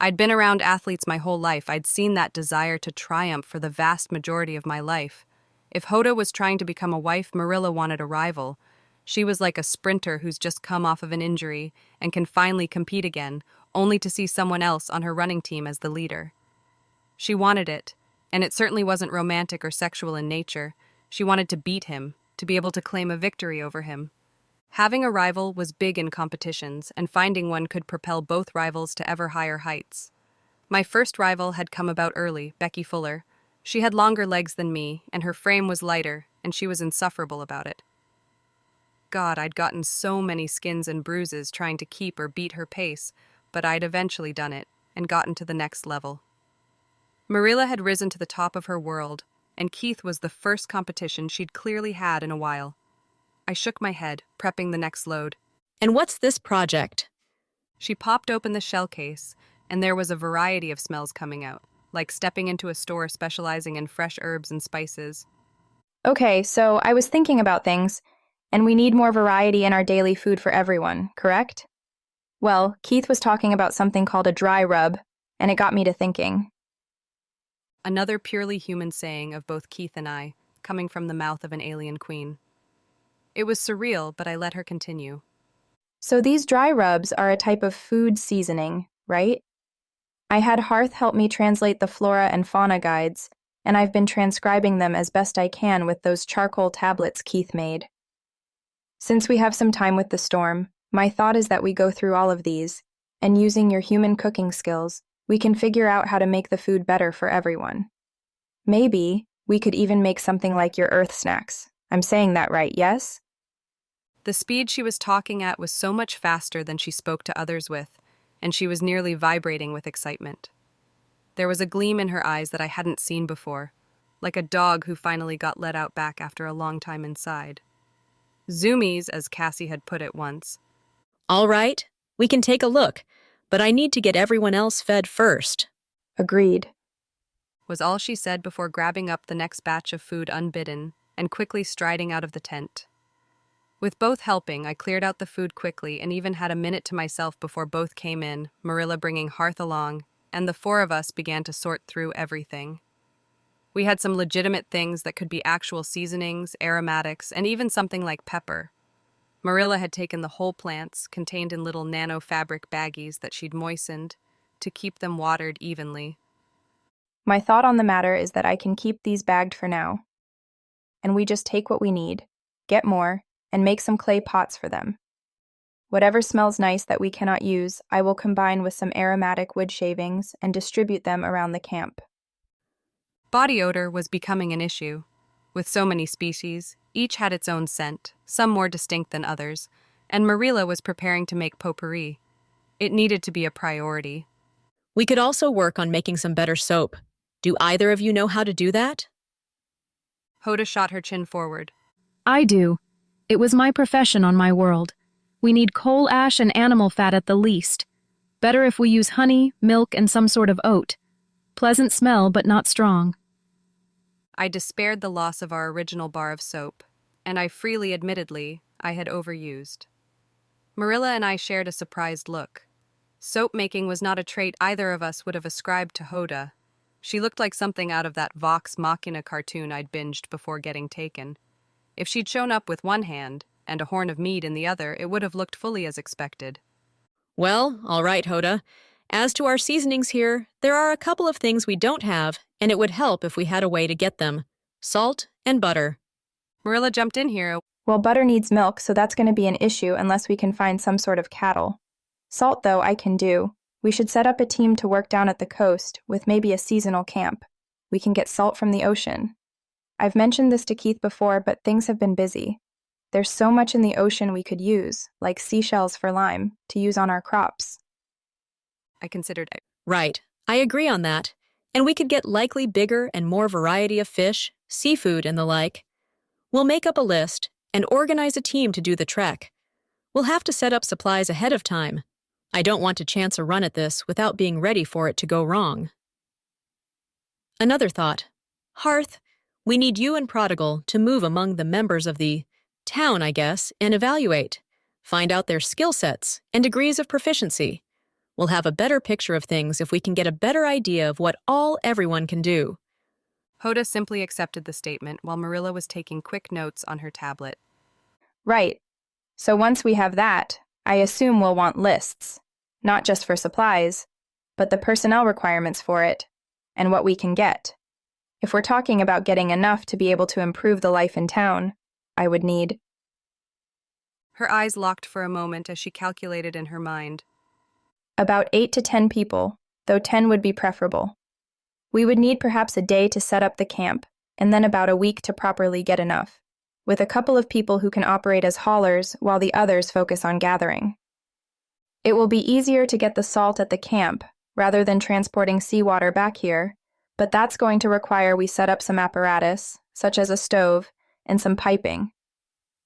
I'd been around athletes my whole life. I'd seen that desire to triumph for the vast majority of my life. If Hoda was trying to become a wife, Marilla wanted a rival. She was like a sprinter who's just come off of an injury and can finally compete again, only to see someone else on her running team as the leader. She wanted it, and it certainly wasn't romantic or sexual in nature. She wanted to beat him, to be able to claim a victory over him. Having a rival was big in competitions, and finding one could propel both rivals to ever higher heights. My first rival had come about early, Becky Fuller. She had longer legs than me, and her frame was lighter, and she was insufferable about it. God, I'd gotten so many skins and bruises trying to keep or beat her pace, but I'd eventually done it, and gotten to the next level. Marilla had risen to the top of her world, and Keith was the first competition she'd clearly had in a while. I shook my head, prepping the next load. And what's this project? She popped open the shell case, and there was a variety of smells coming out, like stepping into a store specializing in fresh herbs and spices. Okay, so I was thinking about things, and we need more variety in our daily food for everyone, correct? Well, Keith was talking about something called a dry rub, and it got me to thinking. Another purely human saying of both Keith and I, coming from the mouth of an alien queen. It was surreal, but I let her continue. So these dry rubs are a type of food seasoning, right? I had Hearth help me translate the flora and fauna guides, and I've been transcribing them as best I can with those charcoal tablets Keith made. Since we have some time with the storm, my thought is that we go through all of these, and using your human cooking skills, we can figure out how to make the food better for everyone. Maybe we could even make something like your Earth snacks. I'm saying that right, yes? The speed she was talking at was so much faster than she spoke to others with, and she was nearly vibrating with excitement. There was a gleam in her eyes that I hadn't seen before, like a dog who finally got let out back after a long time inside. Zoomies, as Cassie had put it once. All right, we can take a look, but I need to get everyone else fed first. Agreed. Was all she said before grabbing up the next batch of food unbidden and quickly striding out of the tent. With both helping, I cleared out the food quickly and even had a minute to myself before both came in, Marilla bringing Hearth along, and the four of us began to sort through everything. We had some legitimate things that could be actual seasonings, aromatics, and even something like pepper. Marilla had taken the whole plants, contained in little nano fabric baggies that she'd moistened, to keep them watered evenly. My thought on the matter is that I can keep these bagged for now. And we just take what we need, get more, and make some clay pots for them. Whatever smells nice that we cannot use, I will combine with some aromatic wood shavings and distribute them around the camp. Body odor was becoming an issue. With so many species, each had its own scent, some more distinct than others, and Marilla was preparing to make potpourri. It needed to be a priority. We could also work on making some better soap. Do either of you know how to do that? Hoda shot her chin forward. I do. It was my profession on my world. We need coal ash and animal fat at the least. Better if we use honey, milk, and some sort of oat. Pleasant smell, but not strong. I despaired the loss of our original bar of soap, and I freely admittedly I had overused. Marilla and I shared a surprised look. Soap making was not a trait either of us would have ascribed to Hoda. She looked like something out of that Vox Machina cartoon I'd binged before getting taken. If she'd shown up with one hand and a horn of mead in the other, it would have looked fully as expected. Well, all right, Hoda. As to our seasonings here, there are a couple of things we don't have, and it would help if we had a way to get them. Salt and butter. Marilla jumped in here. Well, butter needs milk, so that's going to be an issue unless we can find some sort of cattle. Salt, though, I can do. We should set up a team to work down at the coast, with maybe a seasonal camp. We can get salt from the ocean. I've mentioned this to Keith before, but things have been busy. There's so much in the ocean we could use, like seashells for lime, to use on our crops. I considered. Right, I agree on that. And we could get likely bigger and more variety of fish, seafood, and the like. We'll make up a list and organize a team to do the trek. We'll have to set up supplies ahead of time. I don't want to chance a run at this without being ready for it to go wrong. Another thought. Hearth, we need you and Prodigal to move among the members of the town, I guess, and evaluate. Find out their skill sets and degrees of proficiency. We'll have a better picture of things if we can get a better idea of what everyone can do. Hoda simply accepted the statement while Marilla was taking quick notes on her tablet. Right. So once we have that, I assume we'll want lists, not just for supplies, but the personnel requirements for it, and what we can get. If we're talking about getting enough to be able to improve the life in town, I would need. Her eyes locked for a moment as she calculated in her mind. About 8 to 10 people, though 10 would be preferable. We would need perhaps a day to set up the camp, and then about a week to properly get enough, with a couple of people who can operate as haulers while the others focus on gathering. It will be easier to get the salt at the camp, rather than transporting seawater back here, but that's going to require we set up some apparatus, such as a stove, and some piping.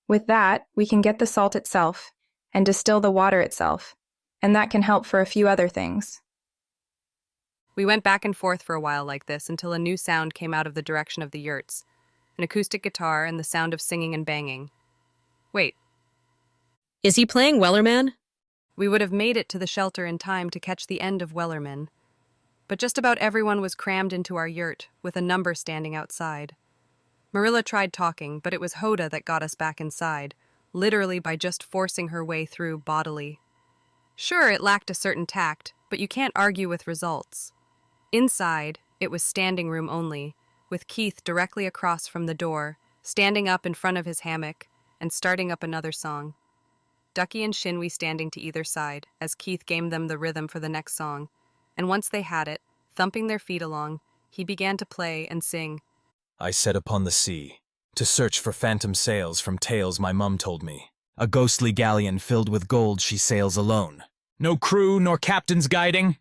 With that, we can get the salt itself, and distill the water itself, and that can help for a few other things. We went back and forth for a while like this until a new sound came out of the direction of the yurts, an acoustic guitar and the sound of singing and banging. Wait. Is he playing Wellerman? We would have made it to the shelter in time to catch the end of Wellerman, but just about everyone was crammed into our yurt, with a number standing outside. Marilla tried talking, but it was Hoda that got us back inside, literally by just forcing her way through bodily. Sure, it lacked a certain tact, but you can't argue with results. Inside, it was standing room only, with Keith directly across from the door, standing up in front of his hammock, and starting up another song. Ducky and Shinwy standing to either side, as Keith gave them the rhythm for the next song, and once they had it, thumping their feet along, he began to play and sing. I set upon the sea, to search for phantom sails from tales my mum told me. A ghostly galleon filled with gold she sails alone. No crew nor captain's guiding.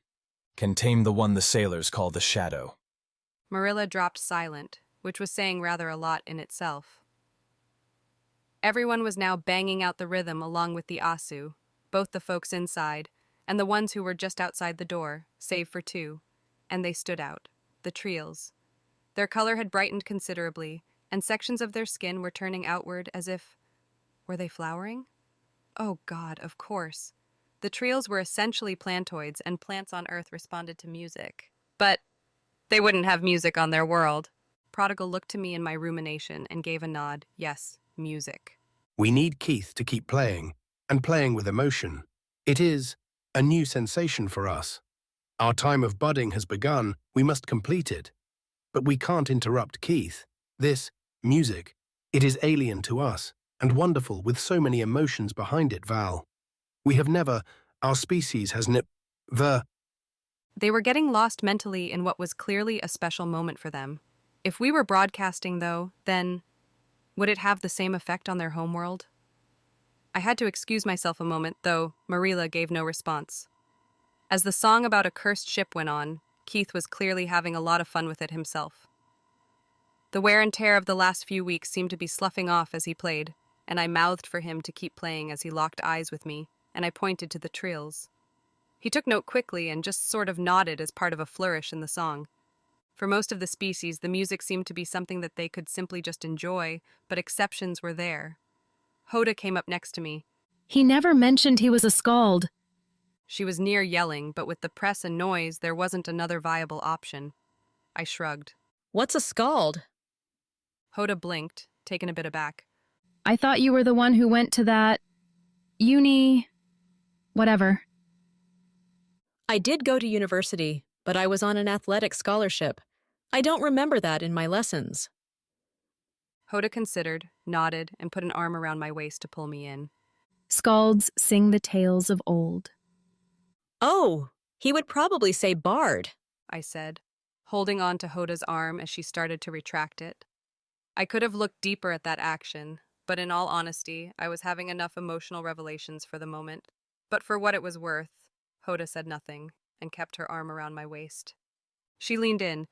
Can tame the one the sailors call the shadow. Marilla dropped silent, which was saying rather a lot in itself. Everyone was now banging out the rhythm along with the Asu, both the folks inside, and the ones who were just outside the door, save for two, and they stood out, the Treels. Their color had brightened considerably, and sections of their skin were turning outward as if... Were they flowering? Oh God, of course. The Treels were essentially plantoids, and plants on Earth responded to music. But they wouldn't have music on their world. Prodigal looked to me in my rumination and gave a nod. Yes, music. We need Keith to keep playing, and playing with emotion. It is a new sensation for us. Our time of budding has begun, we must complete it. But we can't interrupt Keith. This, music, it is alien to us, and wonderful with so many emotions behind it, Val. We have never, our species has never... They were getting lost mentally in what was clearly a special moment for them. If we were broadcasting, though, then would it have the same effect on their homeworld? I had to excuse myself a moment, though Marilla gave no response. As the song about a cursed ship went on, Keith was clearly having a lot of fun with it himself. The wear and tear of the last few weeks seemed to be sloughing off as he played, and I mouthed for him to keep playing as he locked eyes with me, and I pointed to the trills. He took note quickly and just sort of nodded as part of a flourish in the song. For most of the species, the music seemed to be something that they could simply just enjoy, but exceptions were there. Hoda came up next to me. He never mentioned he was a skald. She was near yelling, but with the press and noise, there wasn't another viable option. I shrugged. What's a scald? Hoda blinked, taken a bit aback. I thought you were the one who went to that... whatever. I did go to university, but I was on an athletic scholarship. I don't remember that in my lessons. Hoda considered, nodded, and put an arm around my waist to pull me in. Skalds sing the tales of old. Oh, he would probably say bard, I said, holding on to Hoda's arm as she started to retract it. I could have looked deeper at that action, but in all honesty, I was having enough emotional revelations for the moment. But for what it was worth, Hoda said nothing and kept her arm around my waist. She leaned in.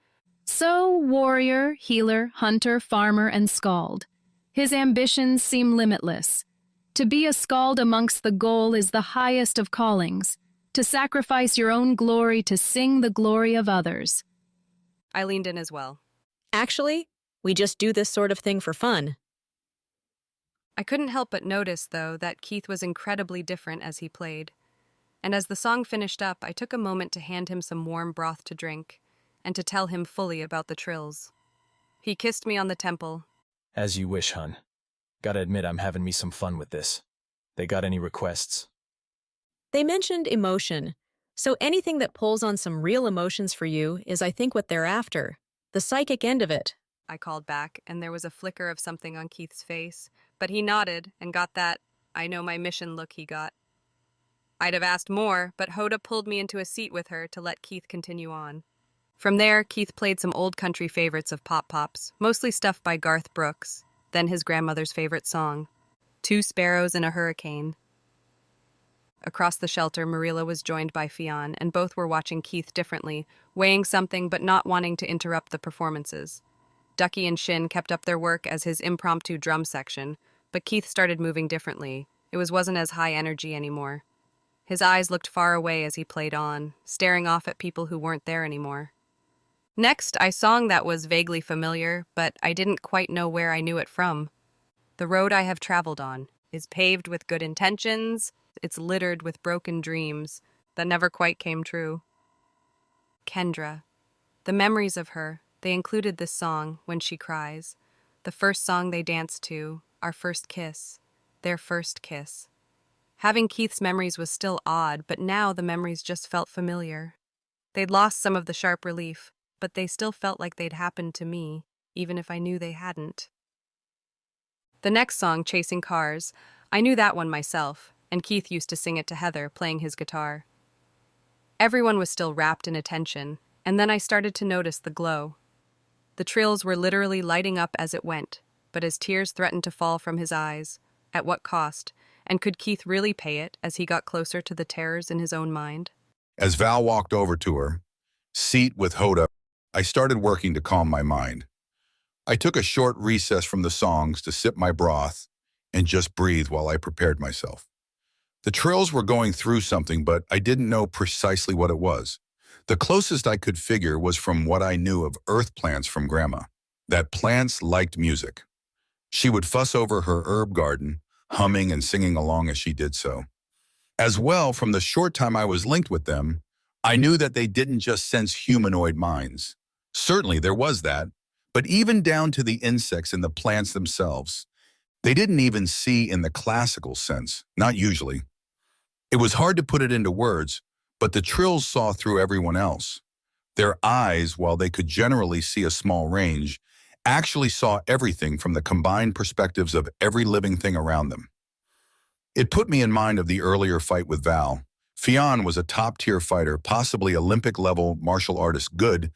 So, warrior, healer, hunter, farmer, and skald. His ambitions seem limitless. To be a skald amongst the goal is the highest of callings. To sacrifice your own glory to sing the glory of others. I leaned in as well. Actually, we just do this sort of thing for fun. I couldn't help but notice, though, that Keith was incredibly different as he played. And as the song finished up, I took a moment to hand him some warm broth to drink, and to tell him fully about the trills. He kissed me on the temple. As you wish, hun. Gotta admit I'm having me some fun with this. They got any requests? They mentioned emotion, so anything that pulls on some real emotions for you is, I think, what they're after. The psychic end of it. I called back, and there was a flicker of something on Keith's face, but he nodded and got that I know my mission look he got. I'd have asked more, but Hoda pulled me into a seat with her to let Keith continue on. From there, Keith played some old country favorites of Pop Pops, mostly stuff by Garth Brooks, then his grandmother's favorite song, Two Sparrows in a Hurricane. Across the shelter, Marilla was joined by Fionn, and both were watching Keith differently, weighing something but not wanting to interrupt the performances. Ducky and Shin kept up their work as his impromptu drum section, but Keith started moving differently. It wasn't as high energy anymore. His eyes looked far away as he played on, staring off at people who weren't there anymore. Next, I song that was vaguely familiar, but I didn't quite know where I knew it from. The road I have traveled on is paved with good intentions. It's littered with broken dreams that never quite came true. Kendra. The memories of her, they included this song, When She Cries. The first song they danced to, our first kiss, their first kiss. Having Keith's memories was still odd, but now the memories just felt familiar. They'd lost some of the sharp relief, but they still felt like they'd happened to me, even if I knew they hadn't. The next song, Chasing Cars, I knew that one myself, and Keith used to sing it to Heather, playing his guitar. Everyone was still wrapped in attention, and then I started to notice the glow. The trills were literally lighting up as it went, but as tears threatened to fall from his eyes, at what cost, and could Keith really pay it as he got closer to the terrors in his own mind? As Val walked over to her seat with Hoda, I started working to calm my mind. I took a short recess from the songs to sip my broth and just breathe while I prepared myself. The trills were going through something, but I didn't know precisely what it was. The closest I could figure was from what I knew of earth plants from Grandma, that plants liked music. She would fuss over her herb garden, humming and singing along as she did so. As well, from the short time I was linked with them, I knew that they didn't just sense humanoid minds. Certainly there was that, but even down to the insects and the plants themselves. They didn't even see in the classical sense, not usually. It was hard to put it into words, but the trills saw through everyone else. Their eyes, while they could generally see a small range, actually saw everything from the combined perspectives of every living thing around them. It put me in mind of the earlier fight with Val. Fionn was a top-tier fighter, possibly Olympic-level martial artist good,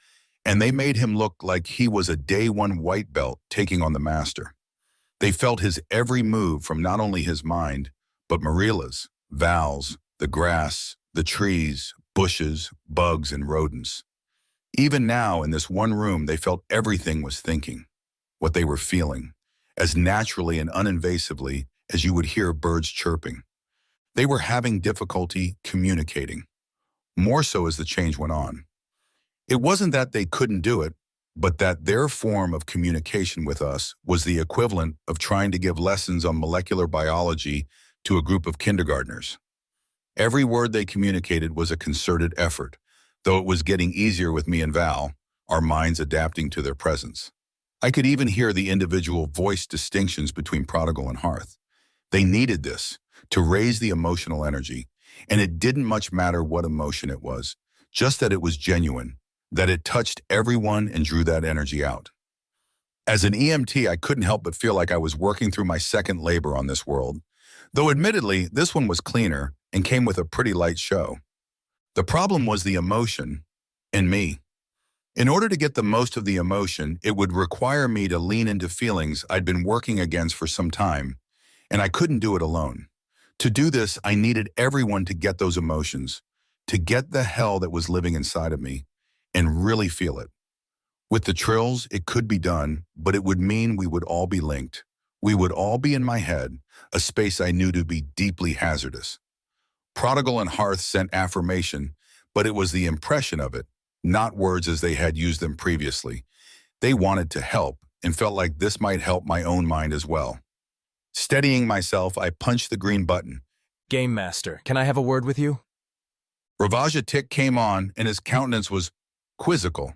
and they made him look like he was a day-one white belt taking on the master. They felt his every move from not only his mind, but Marilla's, Val's, the grass, the trees, bushes, bugs, and rodents. Even now, in this one room, they felt everything was thinking. what they were feeling, as naturally and uninvasively as you would hear birds chirping. They were having difficulty communicating, more so as the change went on. It wasn't that they couldn't do it, but that their form of communication with us was the equivalent of trying to give lessons on molecular biology to a group of kindergartners. Every word they communicated was a concerted effort, though it was getting easier with me and Val, our minds adapting to their presence. I could even hear the individual voice distinctions between Prodigal and Hearth. They needed this to raise the emotional energy, and it didn't much matter what emotion it was, just that it was genuine, that it touched everyone and drew that energy out. As an EMT, I couldn't help but feel like I was working through my second labor on this world, though admittedly, this one was cleaner and came with a pretty light show. The problem was the emotion in me. In order to get the most of the emotion, it would require me to lean into feelings I'd been working against for some time, and I couldn't do it alone. To do this, I needed everyone to get those emotions, to get the hell that was living inside of me, and really feel it. With the trills, it could be done, but it would mean we would all be linked. We would all be in my head, a space I knew to be deeply hazardous. Prodigal and Hearth sent affirmation, but it was the impression of it, not words as they had used them previously. They wanted to help and felt like this might help my own mind as well. Steadying myself, I punched the green button. Game Master, can I have a word with you? Ravage-a-Tick came on, and his countenance was quizzical.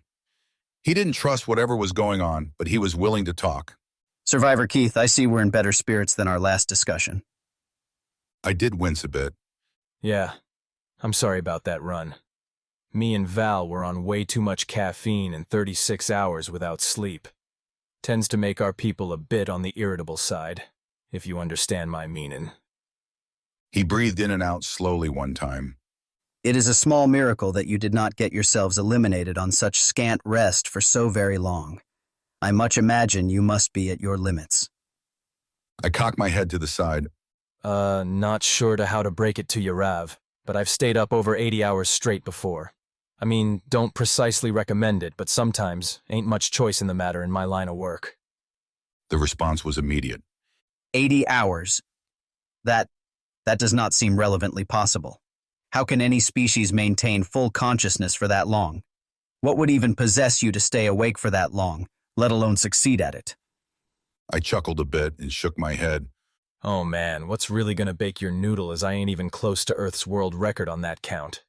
He didn't trust whatever was going on, but he was willing to talk. Survivor Keith, I see we're in better spirits than our last discussion. I did wince a bit. Yeah, I'm sorry about that run. Me and Val were on way too much caffeine and 36 hours without sleep. Tends to make our people a bit on the irritable side, if you understand my meaning. He breathed in and out slowly one time. It is a small miracle that you did not get yourselves eliminated on such scant rest for so very long. I much imagine you must be at your limits. I cocked my head to the side. Not sure to how to break it to you, Rav, but I've stayed up over 80 hours straight before. I mean, don't precisely recommend it, but sometimes ain't much choice in the matter in my line of work. The response was immediate. 80 hours. That does not seem relevantly possible. How can any species maintain full consciousness for that long? What would even possess you to stay awake for that long, let alone succeed at it? I chuckled a bit and shook my head. Oh man, what's really gonna bake your noodle is I ain't even close to Earth's world record on that count.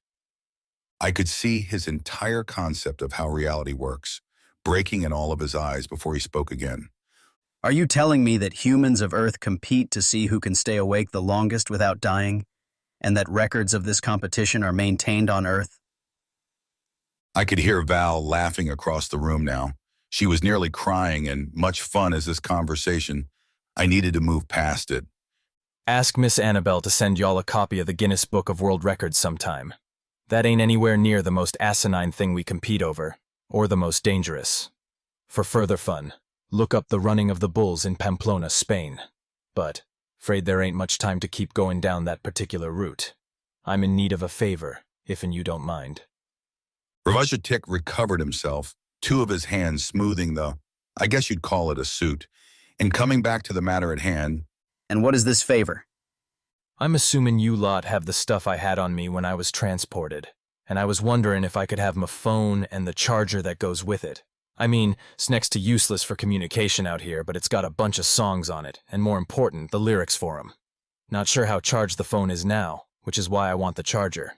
I could see his entire concept of how reality works, breaking in all of his eyes before he spoke again. Are you telling me that humans of Earth compete to see who can stay awake the longest without dying, and that records of this competition are maintained on Earth? I could hear Val laughing across the room now. She was nearly crying, and much fun as this conversation, I needed to move past it. Ask Miss Annabelle to send y'all a copy of the Guinness Book of World Records sometime. That ain't anywhere near the most asinine thing we compete over, or the most dangerous. For further fun, look up the running of the bulls in Pamplona, Spain. But, afraid there ain't much time to keep going down that particular route. I'm in need of a favor, if and you don't mind. Ravage-a-Tick recovered himself, two of his hands smoothing I guess you'd call it a suit, and coming back to the matter at hand. And what is this favor? I'm assuming you lot have the stuff I had on me when I was transported, and I was wondering if I could have my phone and the charger that goes with it. I mean, it's next to useless for communication out here, but it's got a bunch of songs on it, and more important, the lyrics for 'em. Not sure how charged the phone is now, which is why I want the charger.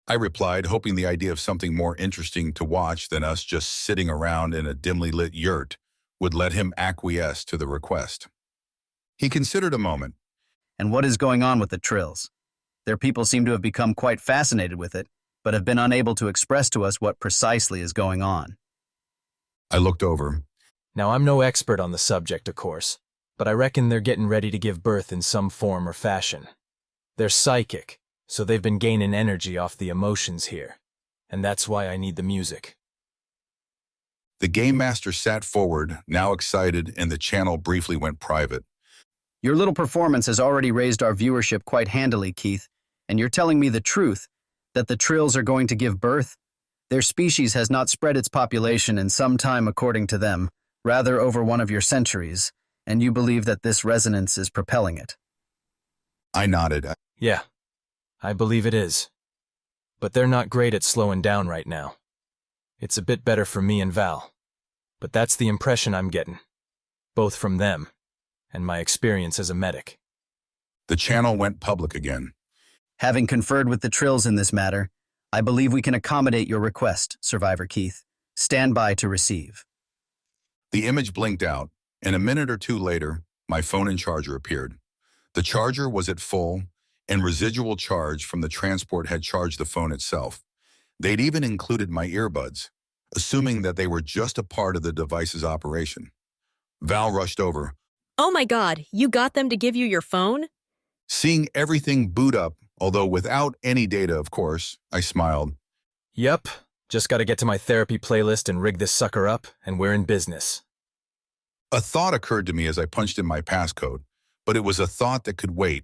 I replied, hoping the idea of something more interesting to watch than us just sitting around in a dimly lit yurt would let him acquiesce to the request. He considered a moment. And what is going on with the trills? Their people seem to have become quite fascinated with it, but have been unable to express to us what precisely is going on. I looked over. Now, I'm no expert on the subject, of course, but I reckon they're getting ready to give birth in some form or fashion. They're psychic, so they've been gaining energy off the emotions here, and that's why I need the music. The Game Master sat forward, now excited, and the channel briefly went private. Your little performance has already raised our viewership quite handily, Keith, and you're telling me the truth, that the trills are going to give birth? Their species has not spread its population in some time according to them, rather over one of your centuries, and you believe that this resonance is propelling it. I nodded. Yeah, I believe it is. But they're not great at slowing down right now. It's a bit better for me and Val. But that's the impression I'm getting, both from them and my experience as a medic. The channel went public again. Having conferred with the Trills in this matter, I believe we can accommodate your request, Survivor Keith. Stand by to receive. The image blinked out, and a minute or two later, my phone and charger appeared. The charger was at full, and residual charge from the transport had charged the phone itself. They'd even included my earbuds, assuming that they were just a part of the device's operation. Val rushed over. Oh my God, you got them to give you your phone? Seeing everything boot up, although without any data, of course, I smiled. Yep, just gotta get to my therapy playlist and rig this sucker up, and we're in business. A thought occurred to me as I punched in my passcode, but it was a thought that could wait.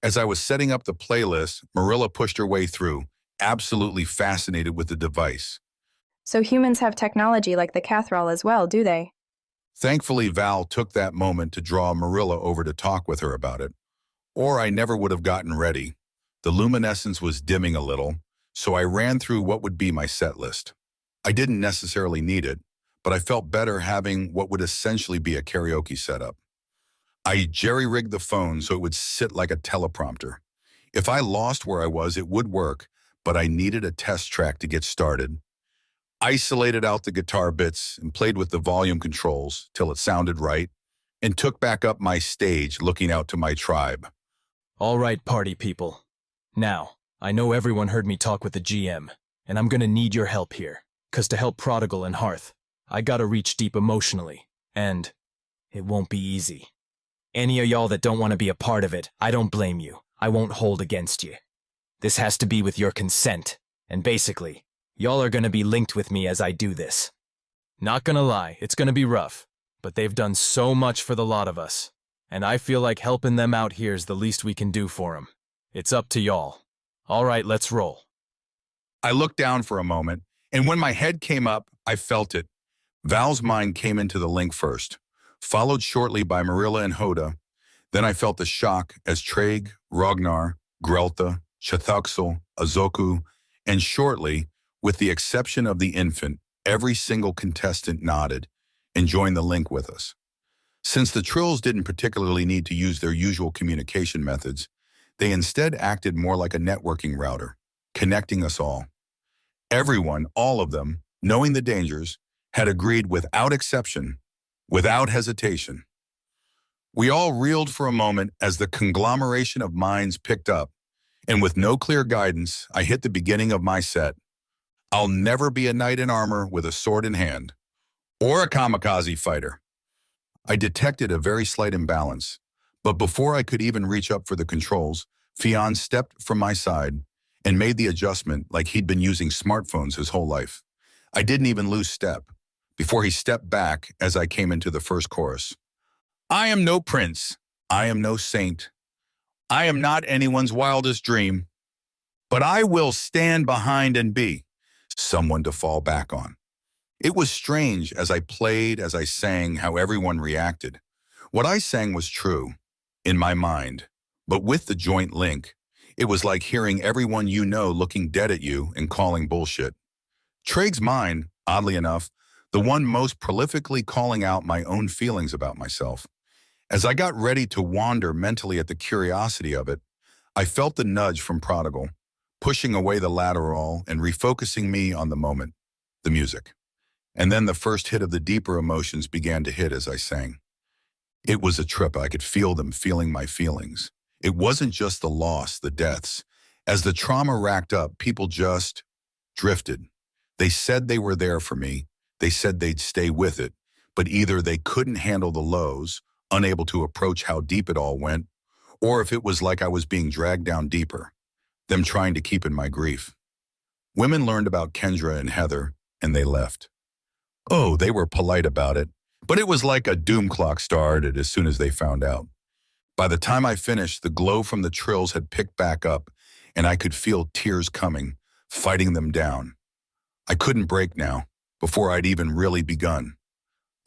As I was setting up the playlist, Marilla pushed her way through, absolutely fascinated with the device. So humans have technology like the Kathrall as well, do they? Thankfully, Val took that moment to draw Marilla over to talk with her about it. Or I never would have gotten ready. The luminescence was dimming a little, so I ran through what would be my set list. I didn't necessarily need it, but I felt better having what would essentially be a karaoke setup. I jerry-rigged the phone so it would sit like a teleprompter. If I lost where I was, it would work, but I needed a test track to get started. Isolated out the guitar bits and played with the volume controls till it sounded right, and took back up my stage looking out to my tribe. All right, party people. Now, I know everyone heard me talk with the GM, and I'm gonna need your help here, 'cause to help Prodigal and Hearth, I gotta reach deep emotionally, and it won't be easy. Any of y'all that don't want to be a part of it, I don't blame you. I won't hold against you. This has to be with your consent, and basically, y'all are gonna be linked with me as I do this. Not gonna lie, it's gonna be rough, but they've done so much for the lot of us, and I feel like helping them out here is the least we can do for them. It's up to y'all. All right, let's roll. I looked down for a moment, and when my head came up, I felt it. Val's mind came into the link first, followed shortly by Marilla and Hoda. Then I felt the shock as Traeg, Ragnar, Grelta, Chathuxel, Azoku, and shortly, with the exception of the infant, every single contestant nodded and joined the link with us. Since the Trills didn't particularly need to use their usual communication methods, they instead acted more like a networking router, connecting us all. Everyone, all of them, knowing the dangers, had agreed without exception, without hesitation. We all reeled for a moment as the conglomeration of minds picked up, and with no clear guidance, I hit the beginning of my set. I'll never be a knight in armor with a sword in hand, or a kamikaze fighter. I detected a very slight imbalance, but before I could even reach up for the controls, Fionn stepped from my side and made the adjustment like he'd been using smartphones his whole life. I didn't even lose step before he stepped back as I came into the first chorus. I am no prince, I am no saint, I am not anyone's wildest dream, but I will stand behind and be someone to fall back on. It was strange as I played, as I sang, how everyone reacted. What I sang was true, in my mind, but with the joint link, it was like hearing everyone you know looking dead at you and calling bullshit. Traeg's mind, oddly enough, the one most prolifically calling out my own feelings about myself. As I got ready to wander mentally at the curiosity of it, I felt the nudge from Prodigal, pushing away the lateral and refocusing me on the moment, the music. And then the first hit of the deeper emotions began to hit as I sang. It was a trip. I could feel them feeling my feelings. It wasn't just the loss, the deaths. As the trauma racked up, people just drifted. They said they were there for me. They said they'd stay with it, but either they couldn't handle the lows, unable to approach how deep it all went, or if it was like I was being dragged down deeper, them trying to keep in my grief. Women learned about Kendra and Heather, and they left. Oh, they were polite about it, but it was like a doom clock started as soon as they found out. By the time I finished, the glow from the Trills had picked back up, and I could feel tears coming, fighting them down. I couldn't break now, before I'd even really begun.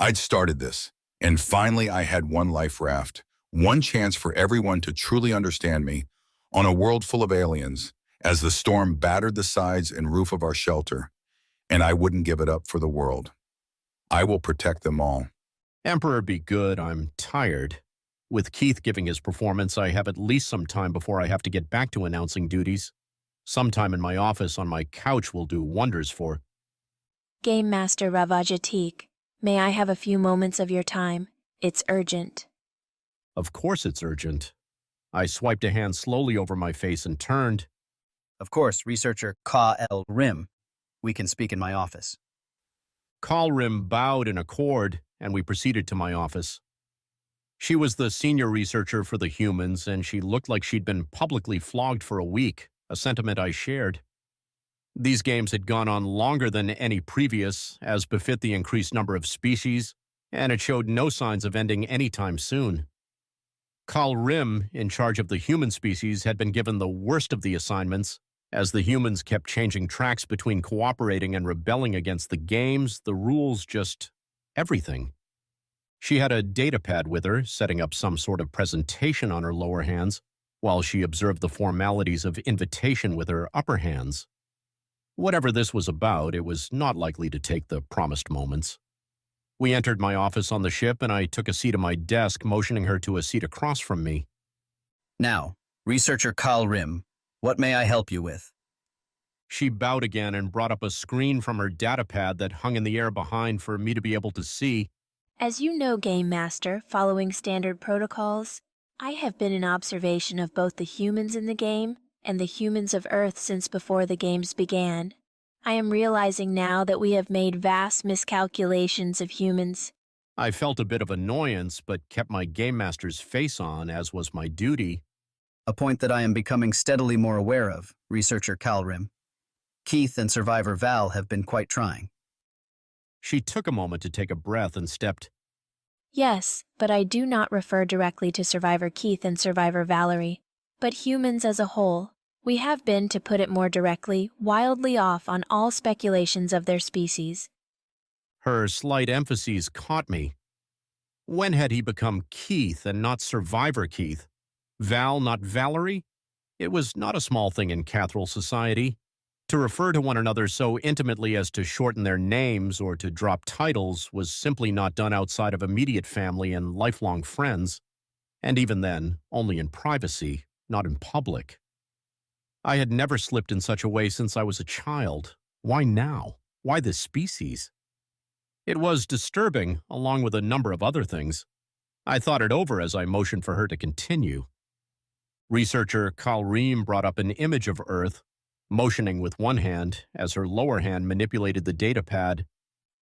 I'd started this, and finally I had one life raft, one chance for everyone to truly understand me, on a world full of aliens, as the storm battered the sides and roof of our shelter, and I wouldn't give it up for the world. I will protect them all. Emperor be good, I'm tired. With Keith giving his performance, I have at least some time before I have to get back to announcing duties. Sometime in my office on my couch will do wonders for. Game Master Ravajatik, may I have a few moments of your time? It's urgent. Of course it's urgent. I swiped a hand slowly over my face and turned. Of course, researcher Ka-El Rim. We can speak in my office. Kalrim bowed in accord, and we proceeded to my office. She was the senior researcher for the humans, and she looked like she'd been publicly flogged for a week, a sentiment I shared. These games had gone on longer than any previous, as befit the increased number of species, and it showed no signs of ending anytime soon. Kalrim, in charge of the human species, had been given the worst of the assignments, as the humans kept changing tracks between cooperating and rebelling against the games, the rules, just everything. She had a datapad with her, setting up some sort of presentation on her lower hands, while she observed the formalities of invitation with her upper hands. Whatever this was about, it was not likely to take the promised moments. We entered my office on the ship, and I took a seat at my desk, motioning her to a seat across from me. Now, researcher Kalrim, what may I help you with? She bowed again and brought up a screen from her datapad that hung in the air behind for me to be able to see. As you know, Game Master, following standard protocols, I have been in observation of both the humans in the game and the humans of Earth since before the games began. I am realizing now that we have made vast miscalculations of humans. I felt a bit of annoyance, but kept my Game Master's face on, as was my duty. A point that I am becoming steadily more aware of, researcher Kalrim. Keith and survivor Val have been quite trying. She took a moment to take a breath and stepped. Yes, but I do not refer directly to Survivor Keith and Survivor Valerie, but humans as a whole. We have been, to put it more directly, wildly off on all speculations of their species. Her slight emphasis caught me. When had he become Keith and not Survivor Keith? Val, not Valerie? It was not a small thing in Kathrall society. To refer to one another so intimately as to shorten their names or to drop titles was simply not done outside of immediate family and lifelong friends, and even then, only in privacy, not in public. I had never slipped in such a way since I was a child. Why now? Why this species? It was disturbing, along with a number of other things. I thought it over as I motioned for her to continue. Researcher Kalrim brought up an image of Earth, motioning with one hand as her lower hand manipulated the datapad.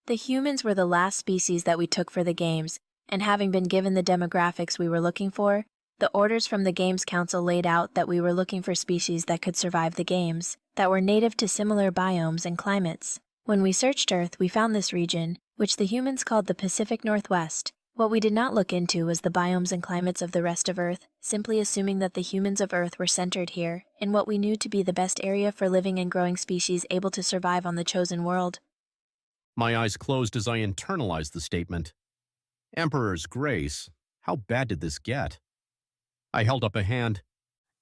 The humans were the last species that we took for the games, and having been given the demographics we were looking for, the orders from the Games Council laid out that we were looking for species that could survive the games, that were native to similar biomes and climates. When we searched Earth, we found this region, which the humans called the Pacific Northwest. What we did not look into was the biomes and climates of the rest of Earth, simply assuming that the humans of Earth were centered here, in what we knew to be the best area for living and growing species able to survive on the chosen world. My eyes closed as I internalized the statement. Emperor's Grace, how bad did this get? I held up a hand.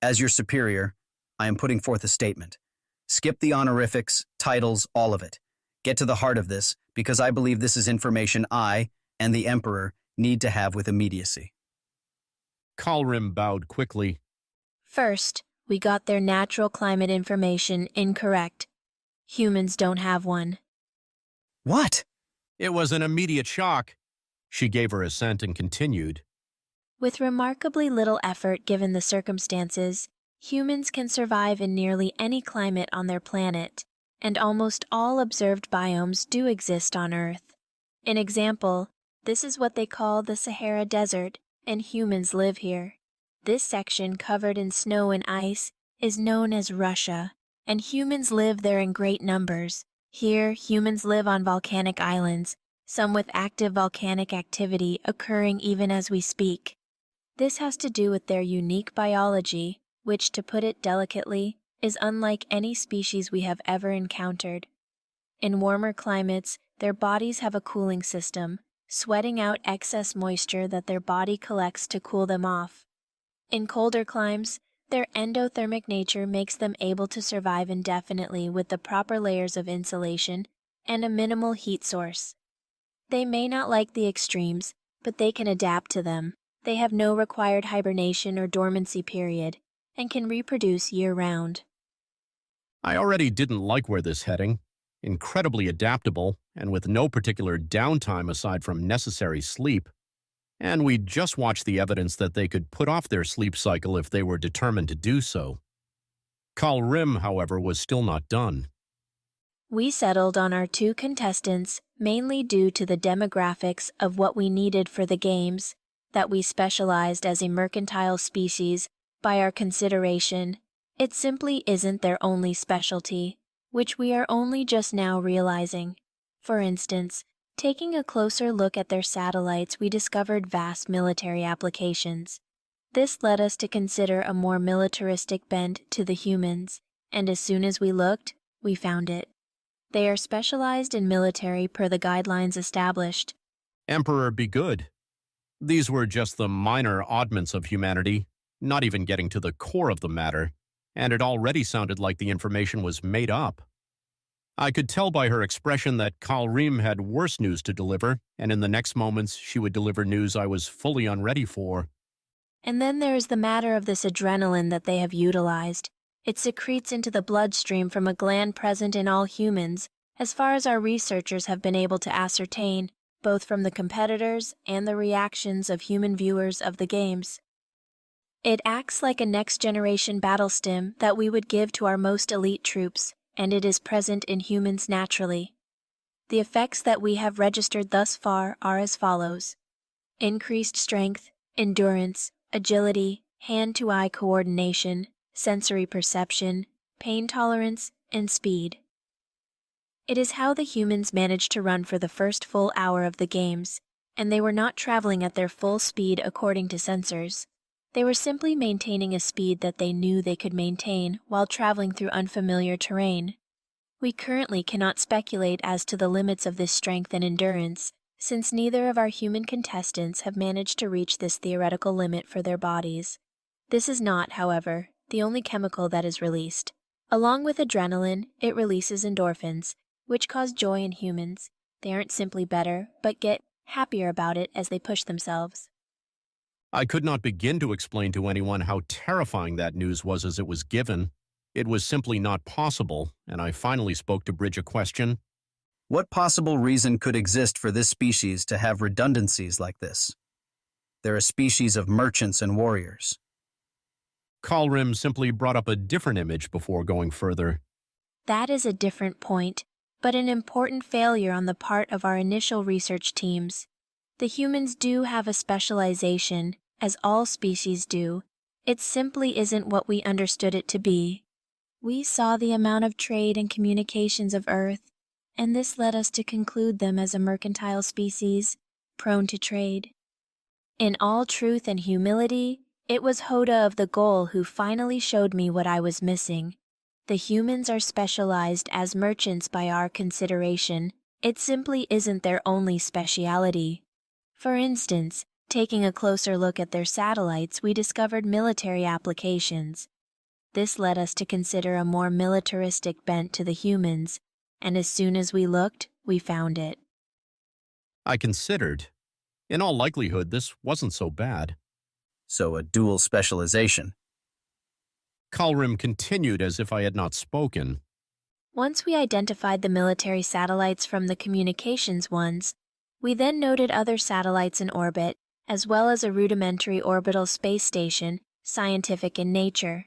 As your superior, I am putting forth a statement. Skip the honorifics, titles, all of it. Get to the heart of this, because I believe this is information I, and the Emperor, need to have with immediacy. Kalrim bowed quickly. First, we got their natural climate information incorrect. Humans don't have one. What? It was an immediate shock. She gave her assent and continued. With remarkably little effort given the circumstances, humans can survive in nearly any climate on their planet, and almost all observed biomes do exist on Earth. An example, this is what they call the Sahara Desert, and humans live here. This section, covered in snow and ice, is known as Russia, and humans live there in great numbers. Here, humans live on volcanic islands, some with active volcanic activity occurring even as we speak. This has to do with their unique biology, which, to put it delicately, is unlike any species we have ever encountered. In warmer climates, their bodies have a cooling system, sweating out excess moisture that their body collects to cool them off. In colder climes, their endothermic nature makes them able to survive indefinitely with the proper layers of insulation and a minimal heat source. They may not like the extremes, but they can adapt to them. They have no required hibernation or dormancy period, and can reproduce year-round. I already didn't like where this heading. Incredibly adaptable, and with no particular downtime aside from necessary sleep. And we just watched the evidence that they could put off their sleep cycle if they were determined to do so. Kal-Rim, however, was still not done. We settled on our 2 contestants mainly due to the demographics of what we needed for the games, that we specialized as a mercantile species by our consideration. It simply isn't their only specialty, which we are only just now realizing. For instance, taking a closer look at their satellites, we discovered vast military applications. This led us to consider a more militaristic bent to the humans, and as soon as we looked, we found it. They are specialized in military per the guidelines established. Emperor be good. These were just the minor oddments of humanity, not even getting to the core of the matter, and it already sounded like the information was made up. I could tell by her expression that Kal-Rim had worse news to deliver, and in the next moments she would deliver news I was fully unready for. And then there is the matter of this adrenaline that they have utilized. It secretes into the bloodstream from a gland present in all humans, as far as our researchers have been able to ascertain, both from the competitors and the reactions of human viewers of the games. It acts like a next-generation battle stim that we would give to our most elite troops, and it is present in humans naturally. The effects that we have registered thus far are as follows: increased strength, endurance, agility, hand-to-eye coordination, sensory perception, pain tolerance, and speed. It is how the humans managed to run for the first full hour of the games, and they were not traveling at their full speed according to sensors. They were simply maintaining a speed that they knew they could maintain while traveling through unfamiliar terrain. We currently cannot speculate as to the limits of this strength and endurance, since neither of our human contestants have managed to reach this theoretical limit for their bodies. This is not, however, the only chemical that is released. Along with adrenaline, it releases endorphins, which cause joy in humans. They aren't simply better, but get happier about it as they push themselves. I could not begin to explain to anyone how terrifying that news was as it was given. It was simply not possible, and I finally spoke to bridge a question. What possible reason could exist for this species to have redundancies like this? They're a species of merchants and warriors. Kal-Rim simply brought up a different image before going further. That is a different point, but an important failure on the part of our initial research teams. The humans do have a specialization, as all species do. It simply isn't what we understood it to be. We saw the amount of trade and communications of Earth, and this led us to conclude them as a mercantile species, prone to trade. In all truth and humility, it was Hoda of the Goal who finally showed me what I was missing. The humans are specialized as merchants by our consideration. It simply isn't their only speciality. For instance, taking a closer look at their satellites, we discovered military applications. This led us to consider a more militaristic bent to the humans, and as soon as we looked, we found it. I considered. In all likelihood, this wasn't so bad. So a dual specialization. Kal-Rim continued as if I had not spoken. Once we identified the military satellites from the communications ones, we then noted other satellites in orbit, as well as a rudimentary orbital space station, scientific in nature.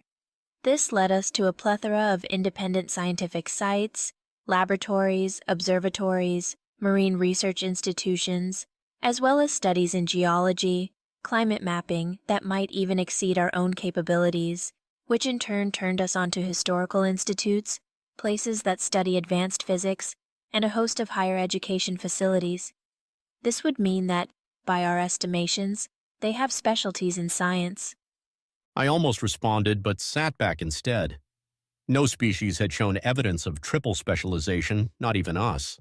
This led us to a plethora of independent scientific sites, laboratories, observatories, marine research institutions, as well as studies in geology, climate mapping that might even exceed our own capabilities, which in turn turned us onto historical institutes, places that study advanced physics, and a host of higher education facilities. This would mean that, by our estimations, they have specialties in science. I almost responded, but sat back instead. No species had shown evidence of triple specialization, not even us.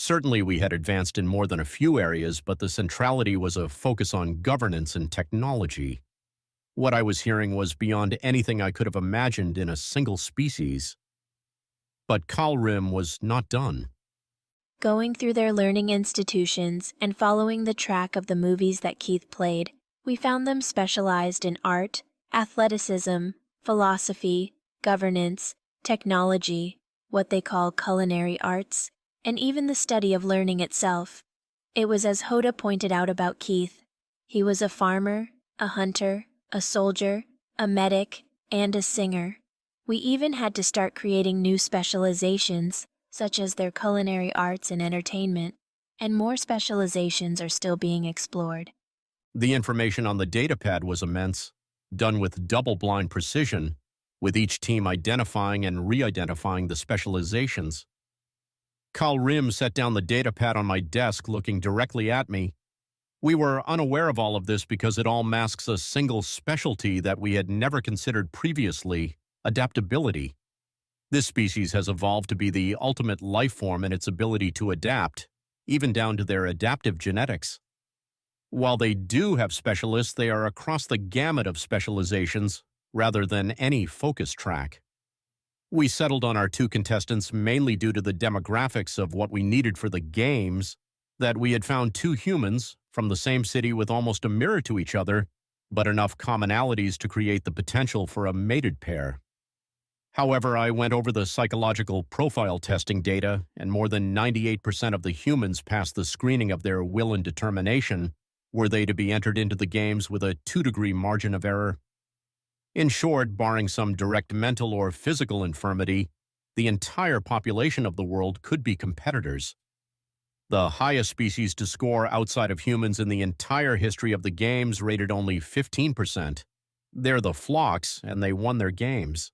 Certainly we had advanced in more than a few areas, but the centrality was a focus on governance and technology. What I was hearing was beyond anything I could have imagined in a single species. But Kalrim was not done. Going through their learning institutions and following the track of the movies that Keith played, we found them specialized in art, athleticism, philosophy, governance, technology, what they call culinary arts, and even the study of learning itself. It was as Hoda pointed out about Keith. He was a farmer, a hunter, a soldier, a medic, and a singer. We even had to start creating new specializations, such as their culinary arts and entertainment, and more specializations are still being explored. The information on the datapad was immense, done with double-blind precision, with each team identifying and re-identifying the specializations. Kalrim set down the datapad on my desk, looking directly at me. We were unaware of all of this because it all masks a single specialty that we had never considered previously: adaptability. This species has evolved to be the ultimate life form in its ability to adapt, even down to their adaptive genetics. While they do have specialists, they are across the gamut of specializations rather than any focus track. We settled on our 2 contestants mainly due to the demographics of what we needed for the games, that we had found 2 humans from the same city with almost a mirror to each other, but enough commonalities to create the potential for a mated pair. However, I went over the psychological profile testing data, and more than 98% of the humans passed the screening of their will and determination were they to be entered into the games with a 2-degree margin of error. In short, barring some direct mental or physical infirmity, the entire population of the world could be competitors. The highest species to score outside of humans in the entire history of the games rated only 15%. They're the flocks, and they won their games.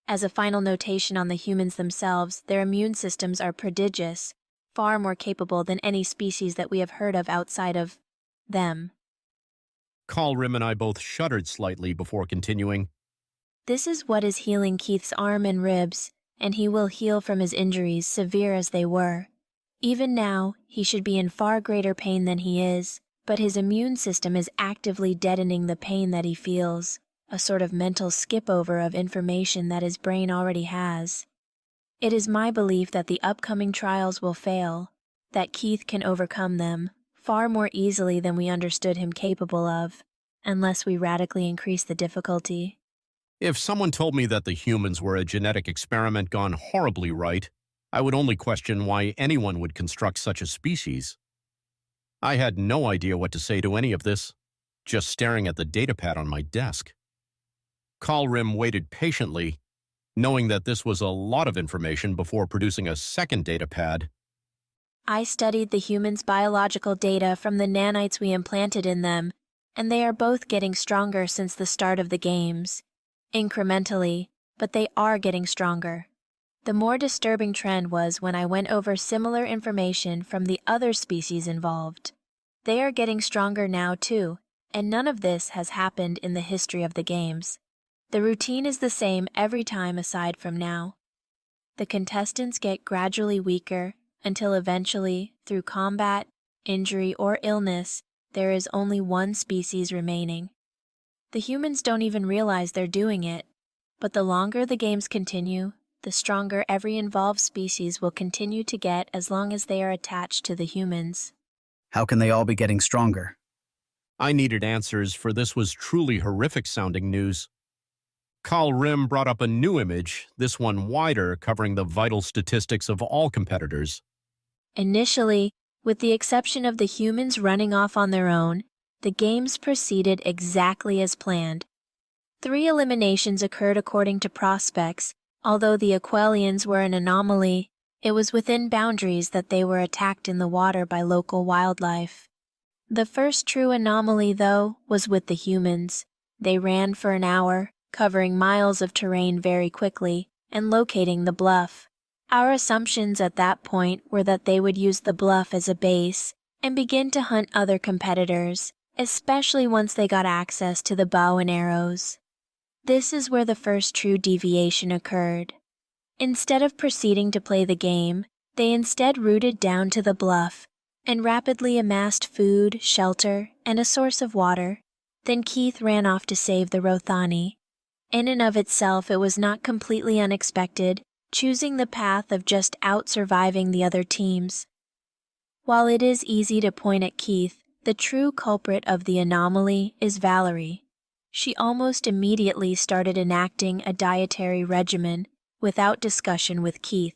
As a final notation on the humans themselves, their immune systems are prodigious, far more capable than any species that we have heard of outside of them. Kalrim and I both shuddered slightly before continuing. This is what is healing Keith's arm and ribs, and he will heal from his injuries, severe as they were. Even now, he should be in far greater pain than he is, but his immune system is actively deadening the pain that he feels, a sort of mental skip-over of information that his brain already has. It is my belief that the upcoming trials will fail, that Keith can overcome them far more easily than we understood him capable of, unless we radically increase the difficulty. If someone told me that the humans were a genetic experiment gone horribly right, I would only question why anyone would construct such a species. I had no idea what to say to any of this, just staring at the datapad on my desk. Kalrim waited patiently, knowing that this was a lot of information before producing a second datapad. I studied the humans' biological data from the nanites we implanted in them, and they are both getting stronger since the start of the games. Incrementally, but they are getting stronger. The more disturbing trend was when I went over similar information from the other species involved. They are getting stronger now too, and none of this has happened in the history of the games. The routine is the same every time aside from now. The contestants get gradually weaker until eventually, through combat, injury, or illness, there is only one species remaining. The humans don't even realize they're doing it, but the longer the games continue, the stronger every involved species will continue to get as long as they are attached to the humans. How can they all be getting stronger? I needed answers, for this was truly horrific-sounding news. Kalrim brought up a new image, this one wider, covering the vital statistics of all competitors. Initially, with the exception of the humans running off on their own, the games proceeded exactly as planned. 3 eliminations occurred according to prospects. Although the Aquelians were an anomaly, it was within boundaries that they were attacked in the water by local wildlife. The first true anomaly, though, was with the humans. They ran for an hour, covering miles of terrain very quickly, and locating the bluff. Our assumptions at that point were that they would use the bluff as a base and begin to hunt other competitors, especially once they got access to the bow and arrows. This is where the first true deviation occurred. Instead of proceeding to play the game, They instead rooted down to the bluff and rapidly amassed food, shelter, and a source of water. Then Keith ran off to save the Rothani. In and of itself, it was not completely unexpected, choosing the path of just out-surviving the other teams. While it is easy to point at Keith, the true culprit of the anomaly is Valerie. She almost immediately started enacting a dietary regimen without discussion with Keith.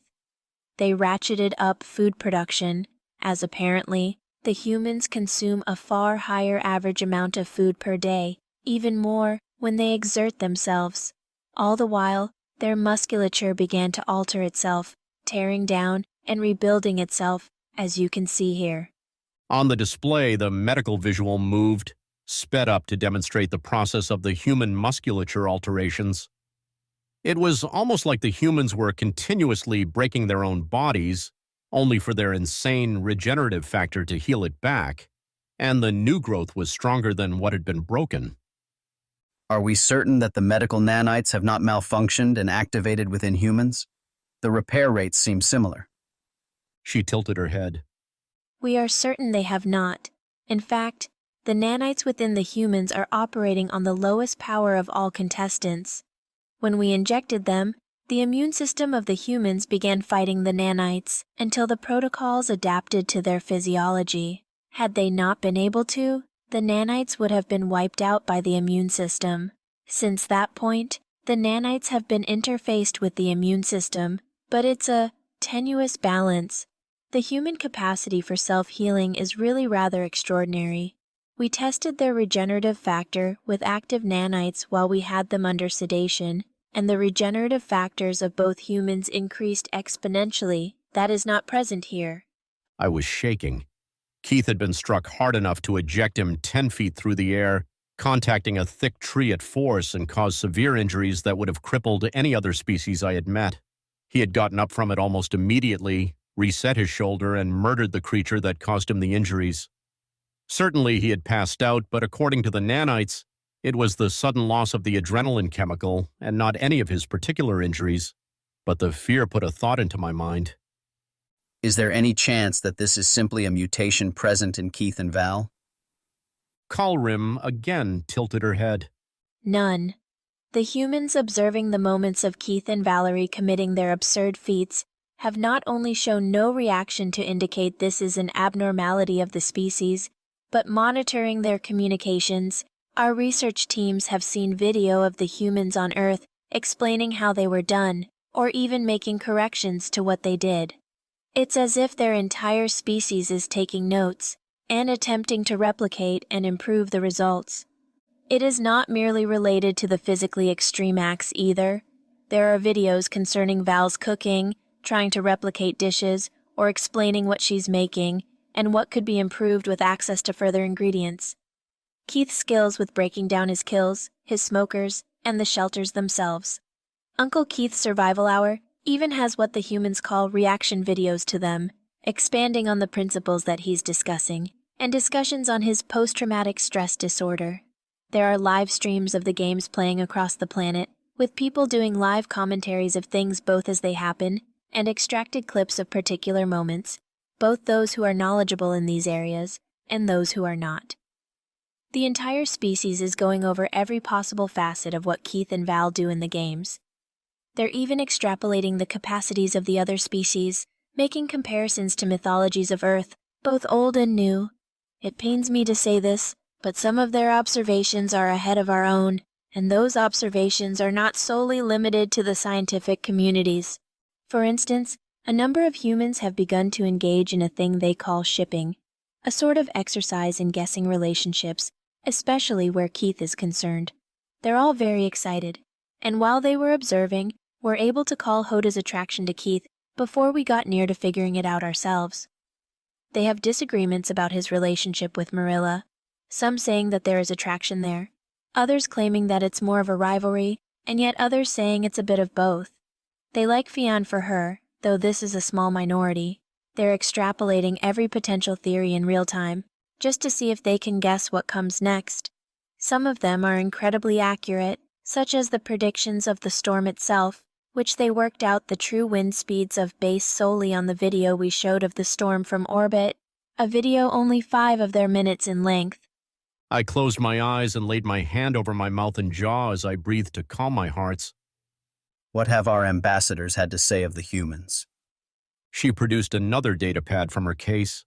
They ratcheted up food production, as apparently the humans consume a far higher average amount of food per day, even more when they exert themselves. All the while, their musculature began to alter itself, tearing down and rebuilding itself, as you can see here. On the display, the medical visual moved, sped up to demonstrate the process of the human musculature alterations. It was almost like the humans were continuously breaking their own bodies, only for their insane regenerative factor to heal it back, and the new growth was stronger than what had been broken. Are we certain that the medical nanites have not malfunctioned and activated within humans? The repair rates seem similar. She tilted her head. We are certain they have not. In fact, the nanites within the humans are operating on the lowest power of all contestants. When we injected them, the immune system of the humans began fighting the nanites until the protocols adapted to their physiology. Had they not been able to, the nanites would have been wiped out by the immune system. Since that point, the nanites have been interfaced with the immune system, but it's a tenuous balance. The human capacity for self-healing is really rather extraordinary. We tested their regenerative factor with active nanites while we had them under sedation, and the regenerative factors of both humans increased exponentially. That is not present here. I was shaking. Keith had been struck hard enough to eject him 10 feet through the air, contacting a thick tree at force and caused severe injuries that would have crippled any other species I had met. He had gotten up from it almost immediately, reset his shoulder, and murdered the creature that caused him the injuries. Certainly he had passed out, but according to the nanites, it was the sudden loss of the adrenaline chemical and not any of his particular injuries. But the fear put a thought into my mind. Is there any chance that this is simply a mutation present in Keith and Val? Kalrim again tilted her head. None. The humans observing the moments of Keith and Valerie committing their absurd feats have not only shown no reaction to indicate this is an abnormality of the species, but monitoring their communications, our research teams have seen video of the humans on Earth explaining how they were done, or even making corrections to what they did. It's as if their entire species is taking notes and attempting to replicate and improve the results. It is not merely related to the physically extreme acts either. There are videos concerning Val's cooking, trying to replicate dishes, or explaining what she's making, and what could be improved with access to further ingredients. Keith's skills with breaking down his kills, his smokers, and the shelters themselves. Uncle Keith's survival hour even has what the humans call reaction videos to them, expanding on the principles that he's discussing, and discussions on his post-traumatic stress disorder. There are live streams of the games playing across the planet, with people doing live commentaries of things both as they happen, and extracted clips of particular moments, both those who are knowledgeable in these areas, and those who are not. The entire species is going over every possible facet of what Keith and Val do in the games. They're even extrapolating the capacities of the other species, making comparisons to mythologies of Earth, both old and new. It pains me to say this, but some of their observations are ahead of our own, and those observations are not solely limited to the scientific communities. For instance, a number of humans have begun to engage in a thing they call shipping, a sort of exercise in guessing relationships, especially where Keith is concerned. They're all very excited, and while they were observing, were able to call Hoda's attraction to Keith before we got near to figuring it out ourselves. They have disagreements about his relationship with Marilla, some saying that there is attraction there, others claiming that it's more of a rivalry, and yet others saying it's a bit of both. They like Fionn for her, though this is a small minority. They're extrapolating every potential theory in real time, just to see if they can guess what comes next. Some of them are incredibly accurate, such as the predictions of the storm itself, which they worked out the true wind speeds of based solely on the video we showed of the storm from orbit, a video only 5 of their minutes in length. I closed my eyes and laid my hand over my mouth and jaw as I breathed to calm my hearts. What have our ambassadors had to say of the humans? She produced another datapad from her case.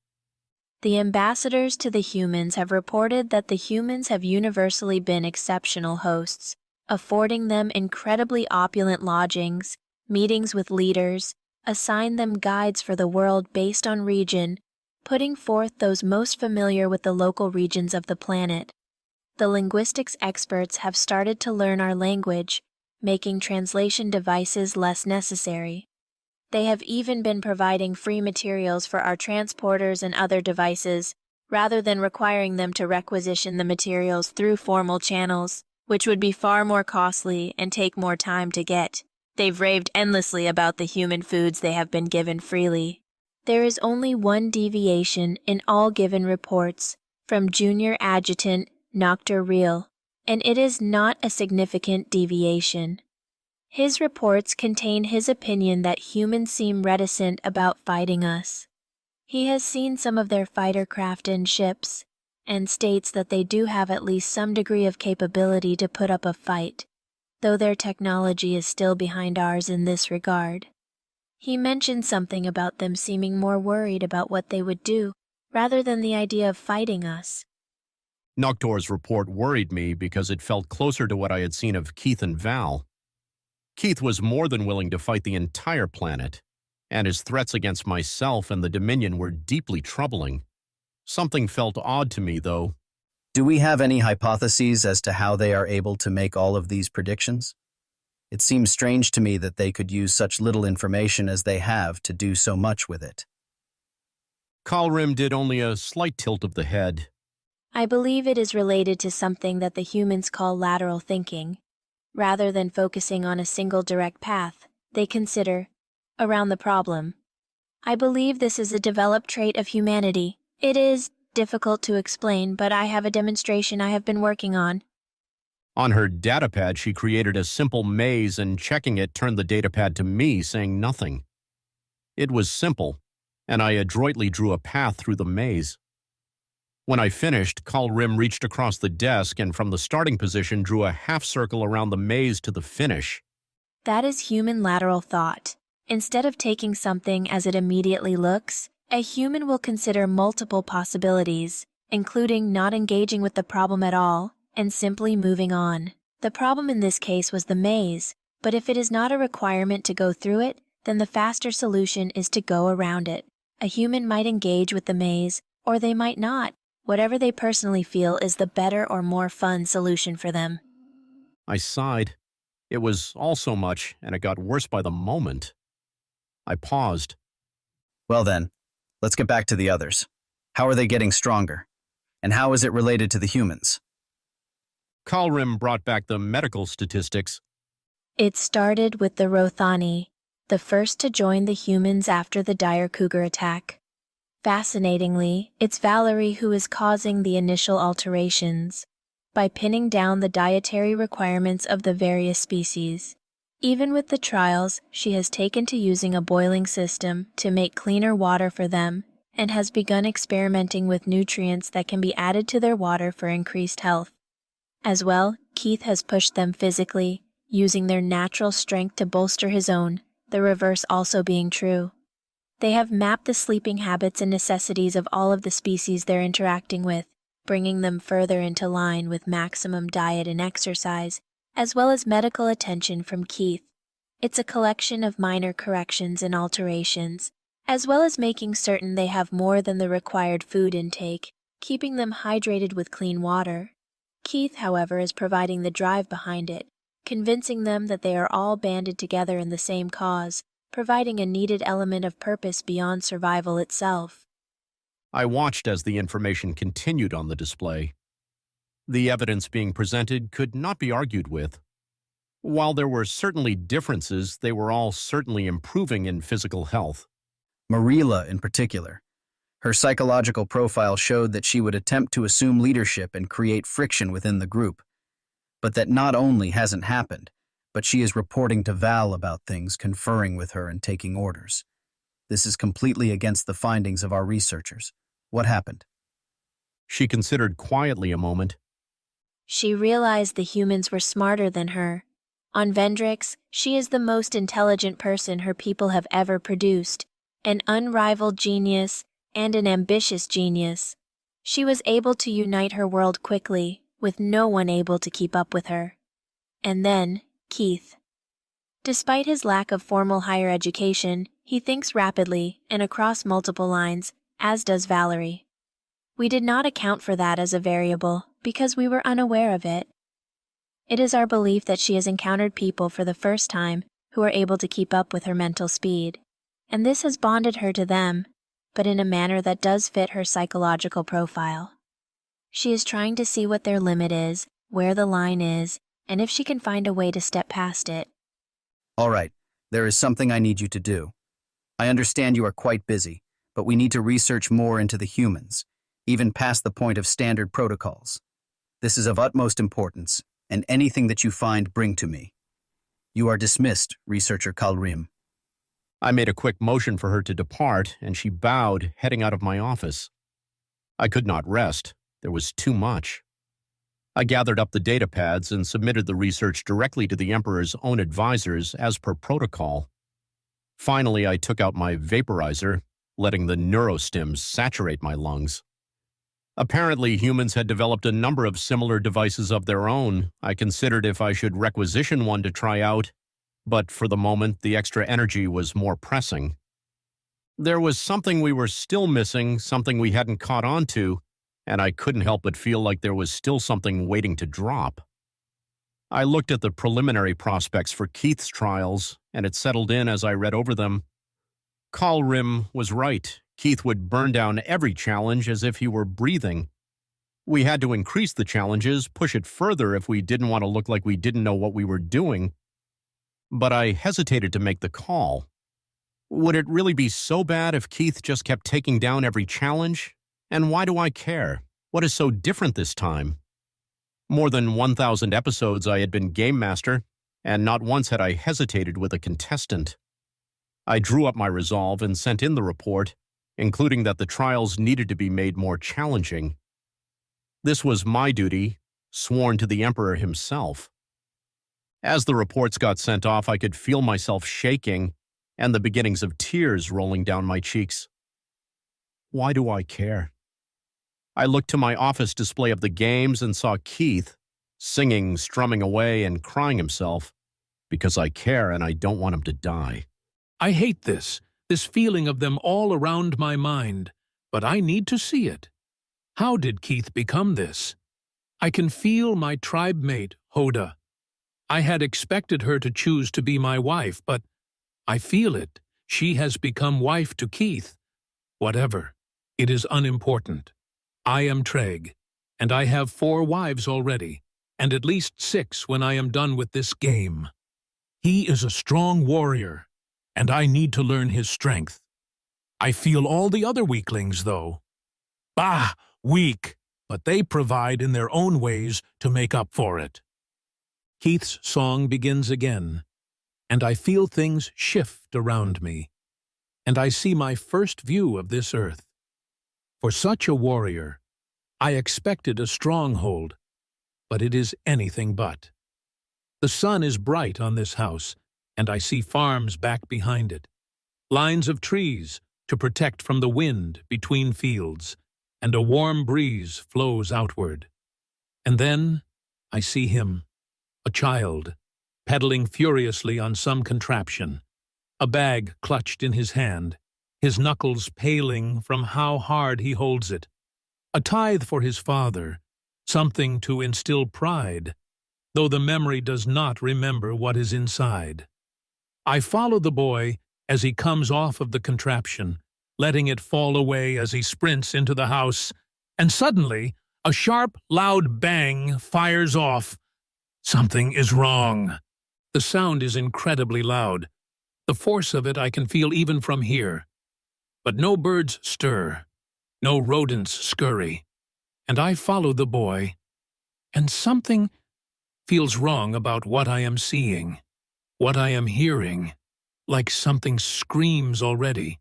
The ambassadors to the humans have reported that the humans have universally been exceptional hosts, affording them incredibly opulent lodgings, meetings with leaders, assigned them guides for the world based on region, putting forth those most familiar with the local regions of the planet. The linguistics experts have started to learn our language, making translation devices less necessary. They have even been providing free materials for our transporters and other devices, rather than requiring them to requisition the materials through formal channels, which would be far more costly and take more time to get. They've raved endlessly about the human foods they have been given freely. There is only one deviation in all given reports from Junior Adjutant Dr. Real, and it is not a significant deviation. His reports contain his opinion that humans seem reticent about fighting us. He has seen some of their fighter craft and ships, and states that they do have at least some degree of capability to put up a fight, though their technology is still behind ours in this regard. He mentioned something about them seeming more worried about what they would do, rather than the idea of fighting us. Noctor's report worried me because it felt closer to what I had seen of Keith and Val. Keith was more than willing to fight the entire planet, and his threats against myself and the Dominion were deeply troubling. Something felt odd to me, though. Do we have any hypotheses as to how they are able to make all of these predictions? It seems strange to me that they could use such little information as they have to do so much with it. Kalrim did only a slight tilt of the head. I believe it is related to something that the humans call lateral thinking. Rather than focusing on a single direct path, they consider around the problem. I believe this is a developed trait of humanity. It is difficult to explain, but I have a demonstration I have been working on. On her datapad, she created a simple maze, and checking it turned the datapad to me, saying nothing. It was simple, and I adroitly drew a path through the maze. When I finished, Kalrim reached across the desk and from the starting position drew a half circle around the maze to the finish. That is human lateral thought. Instead of taking something as it immediately looks, a human will consider multiple possibilities, including not engaging with the problem at all and simply moving on. The problem in this case was the maze, but if it is not a requirement to go through it, then the faster solution is to go around it. A human might engage with the maze, or they might not. Whatever they personally feel is the better or more fun solution for them. I sighed. It was all so much, and it got worse by the moment. I paused. Well then, let's get back to the others. How are they getting stronger? And how is it related to the humans? Kalrim brought back the medical statistics. It started with the Rothani, the first to join the humans after the dire cougar attack. Fascinatingly, it's Valerie who is causing the initial alterations, by pinning down the dietary requirements of the various species. Even with the trials, she has taken to using a boiling system to make cleaner water for them, and has begun experimenting with nutrients that can be added to their water for increased health. As well, Keith has pushed them physically, using their natural strength to bolster his own, the reverse also being true. They have mapped the sleeping habits and necessities of all of the species they're interacting with, bringing them further into line with maximum diet and exercise, as well as medical attention from Keith. It's a collection of minor corrections and alterations, as well as making certain they have more than the required food intake, keeping them hydrated with clean water. Keith, however, is providing the drive behind it, convincing them that they are all banded together in the same cause, providing a needed element of purpose beyond survival itself. I watched as the information continued on the display. The evidence being presented could not be argued with. While there were certainly differences, they were all certainly improving in physical health. Marilla, in particular. Her psychological profile showed that she would attempt to assume leadership and create friction within the group. But that not only hasn't happened, but she is reporting to Val about things, conferring with her and taking orders. This is completely against the findings of our researchers. What happened? She considered quietly a moment. She realized the humans were smarter than her. On Vendrix, she is the most intelligent person her people have ever produced, an unrivaled genius and an ambitious genius. She was able to unite her world quickly, with no one able to keep up with her. And then, Keith. Despite his lack of formal higher education, he thinks rapidly and across multiple lines, as does Valerie. We did not account for that as a variable because we were unaware of it. It is our belief that she has encountered people for the first time who are able to keep up with her mental speed, and this has bonded her to them, but in a manner that does fit her psychological profile. She is trying to see what their limit is, where the line is, and if she can find a way to step past it. All right, there is something I need you to do. I understand you are quite busy, but we need to research more into the humans, even past the point of standard protocols. This is of utmost importance, and anything that you find, bring to me. You are dismissed, Researcher Kalrim. I made a quick motion for her to depart, and she bowed, heading out of my office. I could not rest. There was too much. I gathered up the data pads and submitted the research directly to the Emperor's own advisors as per protocol. Finally, I took out my vaporizer, letting the neurostims saturate my lungs. Apparently, humans had developed a number of similar devices of their own. I considered if I should requisition one to try out, but for the moment, the extra energy was more pressing. There was something we were still missing, something we hadn't caught on to, and I couldn't help but feel like there was still something waiting to drop. I looked at the preliminary prospects for Keith's trials, and it settled in as I read over them. Kalrim was right. Keith would burn down every challenge as if he were breathing. We had to increase the challenges, push it further if we didn't want to look like we didn't know what we were doing. But I hesitated to make the call. Would it really be so bad if Keith just kept taking down every challenge? And why do I care? What is so different this time? More than 1,000 episodes I had been Game Master, and not once had I hesitated with a contestant. I drew up my resolve and sent in the report, including that the trials needed to be made more challenging. This was my duty, sworn to the Emperor himself. As the reports got sent off, I could feel myself shaking and the beginnings of tears rolling down my cheeks. Why do I care? I looked to my office display of the games and saw Keith singing, strumming away, and crying himself, because I care and I don't want him to die. I hate this feeling of them all around my mind, but I need to see it. How did Keith become this? I can feel my tribe mate, Hoda. I had expected her to choose to be my wife, but I feel it. She has become wife to Keith. Whatever. It is unimportant. I am Treg, and I have 4 wives already, and at least 6 when I am done with this game. He is a strong warrior, and I need to learn his strength. I feel all the other weaklings, though. Bah! Weak! But they provide in their own ways to make up for it. Keith's song begins again, and I feel things shift around me, and I see my first view of this earth. For such a warrior, I expected a stronghold, but it is anything but. The sun is bright on this house, and I see farms back behind it, lines of trees to protect from the wind between fields, and a warm breeze flows outward. And then I see him, a child, pedaling furiously on some contraption, a bag clutched in his hand, his knuckles paling from how hard he holds it. A tithe for his father, something to instill pride, though the memory does not remember what is inside. I follow the boy as he comes off of the contraption, letting it fall away as he sprints into the house, and suddenly a sharp, loud bang fires off. Something is wrong. The sound is incredibly loud. The force of it I can feel even from here. But no birds stir, no rodents scurry, and I follow the boy, and something feels wrong about what I am seeing. What I am hearing, like something screams already,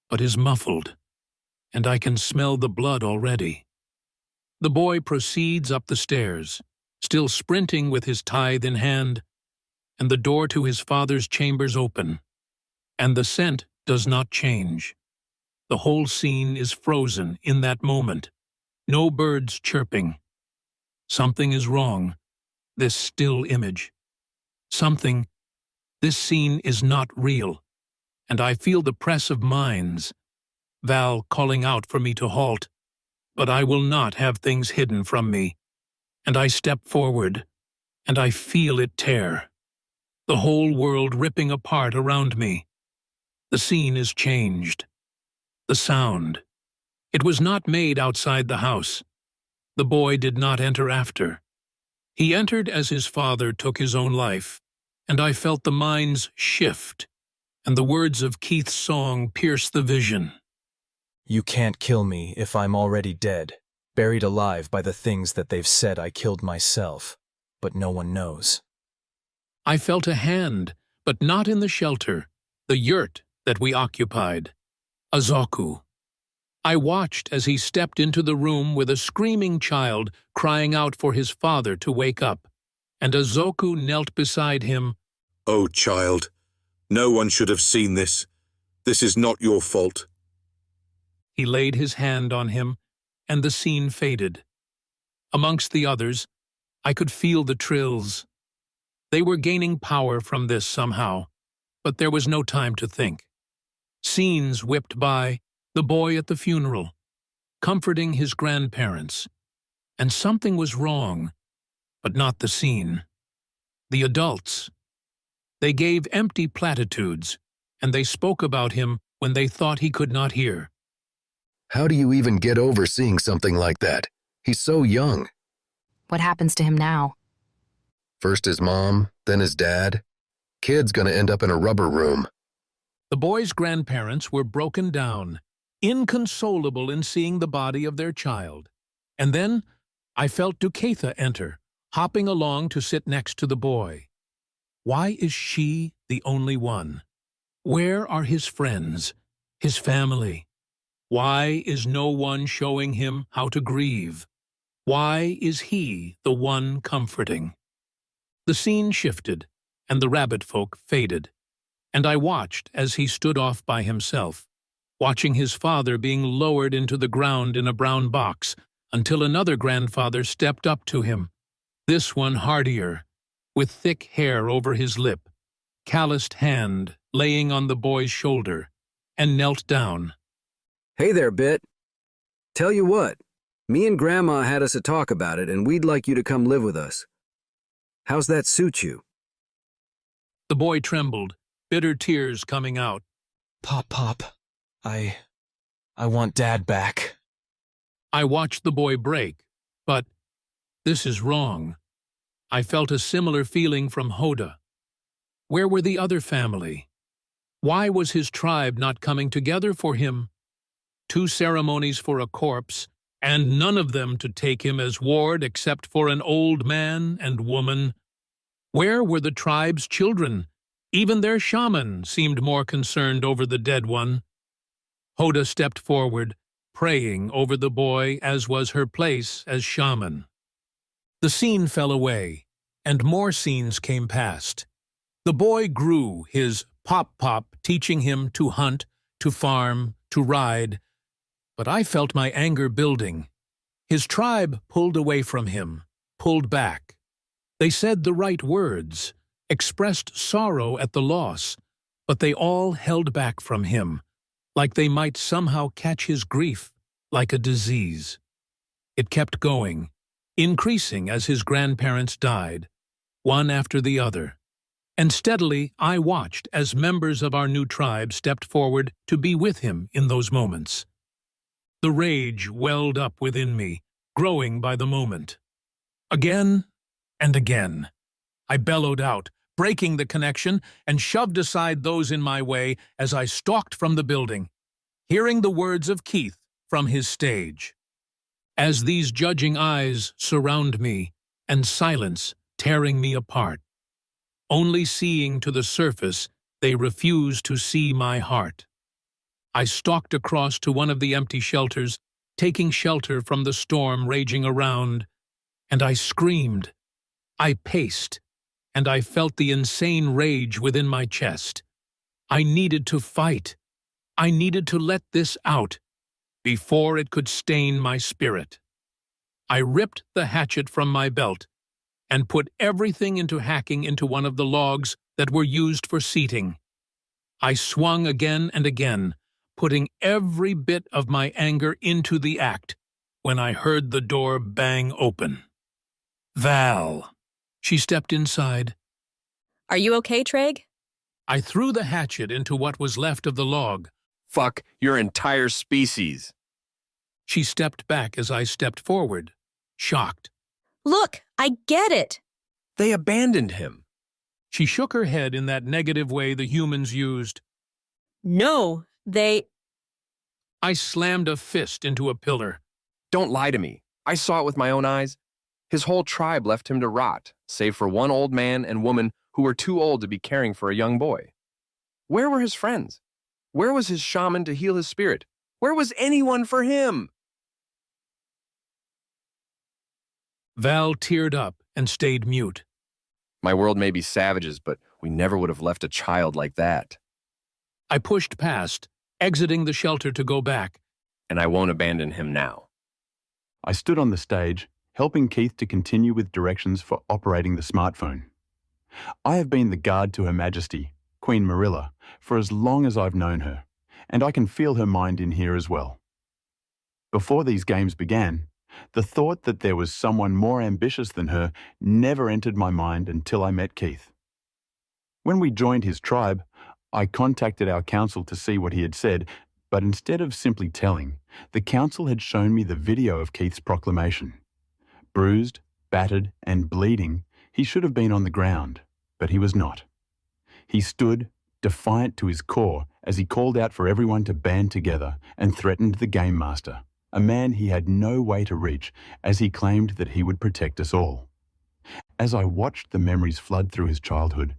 but is muffled, and I can smell the blood already. The boy proceeds up the stairs, still sprinting with his tithe in hand, and the door to his father's chambers open, and the scent does not change. The whole scene is frozen in that moment. No birds chirping. Something is wrong, this still image. Something, this scene is not real, and I feel the press of minds. Val calling out for me to halt, but I will not have things hidden from me. And I step forward, and I feel it tear. The whole world ripping apart around me. The scene is changed. The sound. It was not made outside the house. The boy did not enter after. He entered as his father took his own life, and I felt the minds shift, and the words of Keith's song pierce the vision. You can't kill me if I'm already dead, buried alive by the things that they've said I killed myself, but no one knows. I felt a hand, but not in the shelter, the yurt that we occupied. Azoku. I watched as he stepped into the room with a screaming child crying out for his father to wake up, and Azoku knelt beside him. Oh, child, no one should have seen this. This is not your fault. He laid his hand on him, and the scene faded. Amongst the others, I could feel the trills. They were gaining power from this somehow, but there was no time to think. Scenes whipped by, the boy at the funeral, comforting his grandparents. And something was wrong, but not the scene. The adults. They gave empty platitudes, and they spoke about him when they thought he could not hear. How do you even get over seeing something like that? He's so young. What happens to him now? First his mom, then his dad. Kid's gonna end up in a rubber room. The boy's grandparents were broken down, inconsolable in seeing the body of their child. And then I felt Dukatha enter, hopping along to sit next to the boy. Why is she the only one? Where are his friends, his family? Why is no one showing him how to grieve? Why is he the one comforting? The scene shifted, and the rabbit folk faded, and I watched as he stood off by himself, watching his father being lowered into the ground in a brown box until another grandfather stepped up to him, this one hardier, with thick hair over his lip, calloused hand laying on the boy's shoulder, and knelt down. Hey there, Bit. Tell you what, me and Grandma had us a talk about it, and we'd like you to come live with us. How's that suit you? The boy trembled, bitter tears coming out. Pop, I want Dad back. I watched the boy break, but this is wrong. I felt a similar feeling from Hoda. Where were the other family? Why was his tribe not coming together for him? 2 ceremonies for a corpse, and none of them to take him as ward except for an old man and woman. Where were the tribe's children? Even their shaman seemed more concerned over the dead one. Hoda stepped forward, praying over the boy as was her place as shaman. The scene fell away, and more scenes came past. The boy grew, his pop teaching him to hunt, to farm, to ride. But I felt my anger building. His tribe pulled away from him, pulled back. They said the right words, expressed sorrow at the loss, but they all held back from him, like they might somehow catch his grief, like a disease. It kept going, increasing as his grandparents died, one after the other. And steadily I watched as members of our new tribe stepped forward to be with him in those moments. The rage welled up within me, growing by the moment. Again and again, I bellowed out, breaking the connection, and shoved aside those in my way as I stalked from the building, hearing the words of Keith from his stage. As these judging eyes surround me, and silence tearing me apart, Only seeing to the surface, they refuse to see my heart. I stalked across to one of the empty shelters, taking shelter from the storm raging around, and I screamed. I paced, and I felt the insane rage within my chest. I needed to fight. I needed to let this out before it could stain my spirit. I ripped the hatchet from my belt and put everything into hacking into one of the logs that were used for seating. I swung again and again, putting every bit of my anger into the act, when I heard the door bang open. Val. She stepped inside. Are you okay, Treg? I threw the hatchet into what was left of the log. Fuck your entire species. She stepped back as I stepped forward, shocked. Look, I get it. They abandoned him. She shook her head in that negative way the humans used. No, they... I slammed a fist into a pillar. Don't lie to me. I saw it with my own eyes. His whole tribe left him to rot, save for one old man and woman who were too old to be caring for a young boy. Where were his friends? Where was his shaman to heal his spirit? Where was anyone for him? Val teared up and stayed mute. My world may be savages, but we never would have left a child like that. I pushed past, exiting the shelter to go back. And I won't abandon him now. I stood on the stage, helping Keith to continue with directions for operating the smartphone. I have been the guard to Her Majesty, Queen Marilla, for as long as I've known her, and I can feel her mind in here as well. Before these games began, the thought that there was someone more ambitious than her never entered my mind until I met Keith. When we joined his tribe, I contacted our council to see what he had said, but instead of simply telling, the council had shown me the video of Keith's proclamation. Bruised, battered, and bleeding, he should have been on the ground, but he was not. He stood, defiant to his core, as he called out for everyone to band together and threatened the Game Master, a man he had no way to reach, as he claimed that he would protect us all. As I watched the memories flood through his childhood,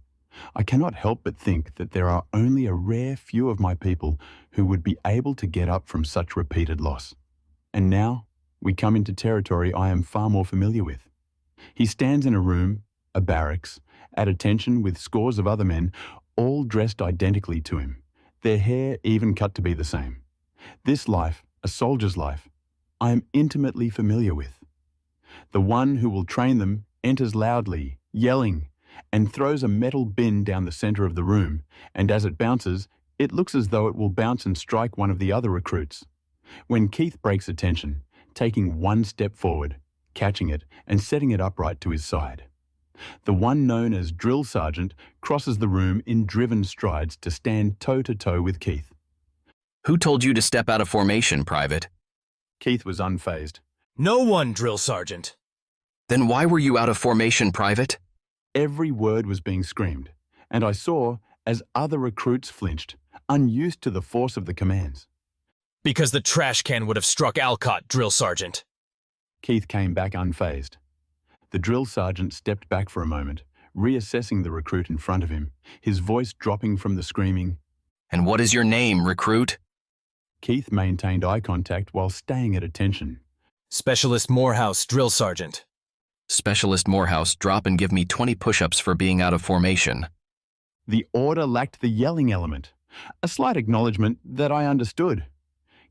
I cannot help but think that there are only a rare few of my people who would be able to get up from such repeated loss. And now, we come into territory I am far more familiar with. He stands in a room, a barracks, at attention with scores of other men, all dressed identically to him, their hair even cut to be the same. This life, a soldier's life, I am intimately familiar with. The one who will train them enters loudly, yelling, and throws a metal bin down the center of the room, and as it bounces, it looks as though it will bounce and strike one of the other recruits. When Keith breaks attention, taking one step forward, catching it, and setting it upright to his side. The one known as Drill Sergeant crosses the room in driven strides to stand toe-to-toe with Keith. Who told you to step out of formation, Private? Keith was unfazed. No one, Drill Sergeant. Then why were you out of formation, Private? Every word was being screamed, and I saw as other recruits flinched, unused to the force of the commands. Because the trash can would have struck Alcott, Drill Sergeant. Keith came back unfazed. The drill sergeant stepped back for a moment, reassessing the recruit in front of him, his voice dropping from the screaming. And what is your name, recruit? Keith maintained eye contact while staying at attention. Specialist Morehouse, Drill Sergeant. Specialist Morehouse, drop and give me 20 push-ups for being out of formation. The order lacked the yelling element, a slight acknowledgement that I understood.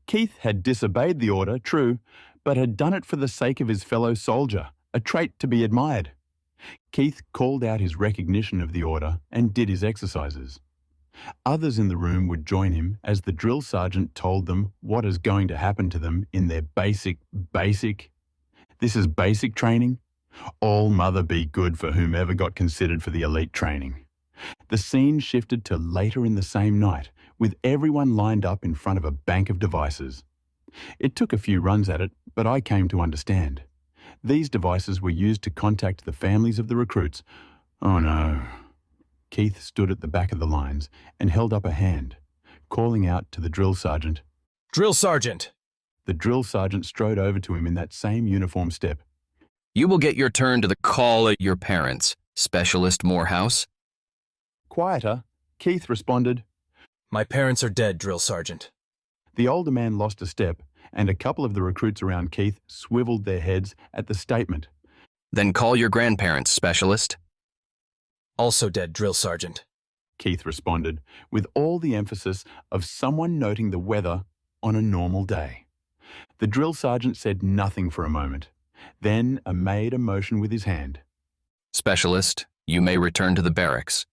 Keith had disobeyed the order, true, but had done it for the sake of his fellow soldier, a trait to be admired. Keith called out his recognition of the order and did his exercises. Others in the room would join him as the drill sergeant told them what is going to happen to them in their basic. This is basic training? All mother be good for whomever got considered for the elite training. The scene shifted to later in the same night, with everyone lined up in front of a bank of devices. It took a few runs at it, but I came to understand. These devices were used to contact the families of the recruits. Oh no. Keith stood at the back of the lines and held up a hand, calling out to the drill sergeant. Drill Sergeant! The drill sergeant strode over to him in that same uniform step. You will get your turn to the call at your parents, Specialist Morehouse. quieter, Keith responded, "My parents are dead, Drill Sergeant." The older man lost a step, and a couple of the recruits around Keith swiveled their heads at the statement. Then call your grandparents, Specialist. "Also dead, Drill Sergeant," Keith responded, with all the emphasis of someone noting the weather on a normal day. The drill sergeant said nothing for a moment, then made a motion with his hand. "Specialist, you may return to the barracks."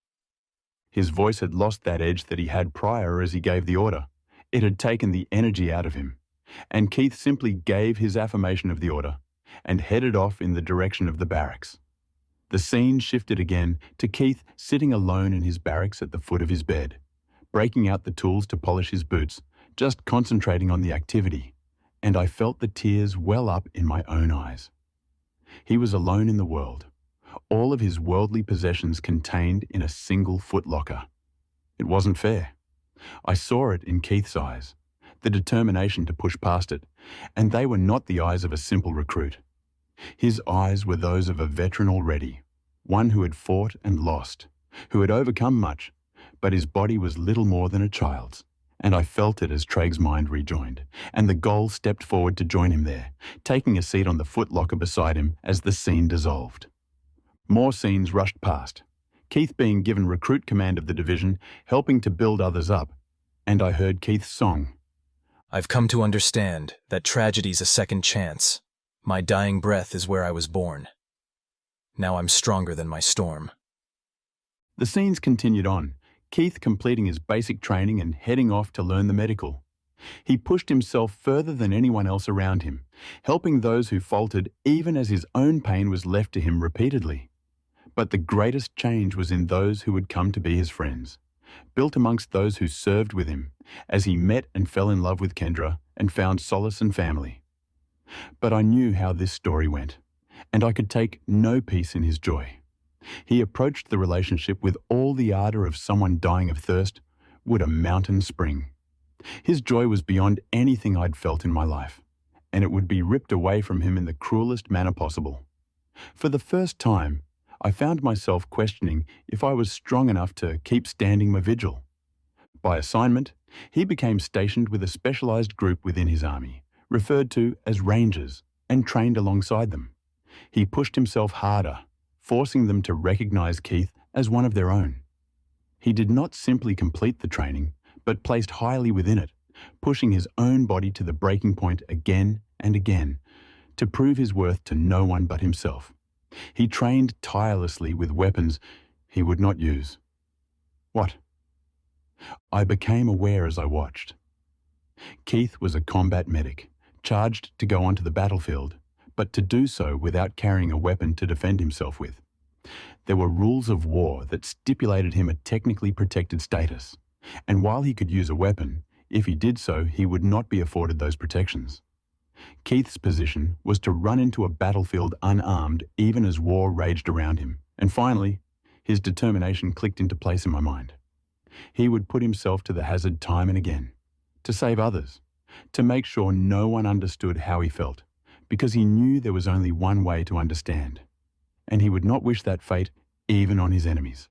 His voice had lost that edge that he had prior as he gave the order. It had taken the energy out of him, and Keith simply gave his affirmation of the order and headed off in the direction of the barracks. The scene shifted again to Keith sitting alone in his barracks at the foot of his bed, breaking out the tools to polish his boots, just concentrating on the activity, and I felt the tears well up in my own eyes. He was alone in the world, all of his worldly possessions contained in a single footlocker. It wasn't fair. I saw it in Keith's eyes, the determination to push past it, and they were not the eyes of a simple recruit. His eyes were those of a veteran already, one who had fought and lost, who had overcome much, but his body was little more than a child's, and I felt it as Traig's mind rejoined, and the Ghoul stepped forward to join him there, taking a seat on the footlocker beside him as the scene dissolved. More scenes rushed past, Keith being given recruit command of the division, helping to build others up, and I heard Keith's song. "I've come to understand that tragedy's a second chance. My dying breath is where I was born. Now I'm stronger than my storm." The scenes continued on, Keith completing his basic training and heading off to learn the medical. He pushed himself further than anyone else around him, helping those who faltered even as his own pain was left to him repeatedly. But the greatest change was in those who would come to be his friends, built amongst those who served with him, as he met and fell in love with Kendra and found solace and family. But I knew how this story went, and I could take no peace in his joy. He approached the relationship with all the ardor of someone dying of thirst would a mountain spring. His joy was beyond anything I'd felt in my life, and it would be ripped away from him in the cruelest manner possible. For the first time, I found myself questioning if I was strong enough to keep standing my vigil. By assignment, he became stationed with a specialized group within his army, referred to as Rangers, and trained alongside them. He pushed himself harder, forcing them to recognize Keith as one of their own. He did not simply complete the training, but placed highly within it, pushing his own body to the breaking point again and again, to prove his worth to no one but himself. He trained tirelessly with weapons he would not use. What? I became aware as I watched. Keith was a combat medic, charged to go onto the battlefield, but to do so without carrying a weapon to defend himself with. There were rules of war that stipulated him a technically protected status, and while he could use a weapon, if he did so, he would not be afforded those protections. Keith's position was to run into a battlefield unarmed even as war raged around him, and finally, his determination clicked into place in my mind. He would put himself to the hazard time and again, to save others, to make sure no one understood how he felt, because he knew there was only one way to understand, and he would not wish that fate even on his enemies.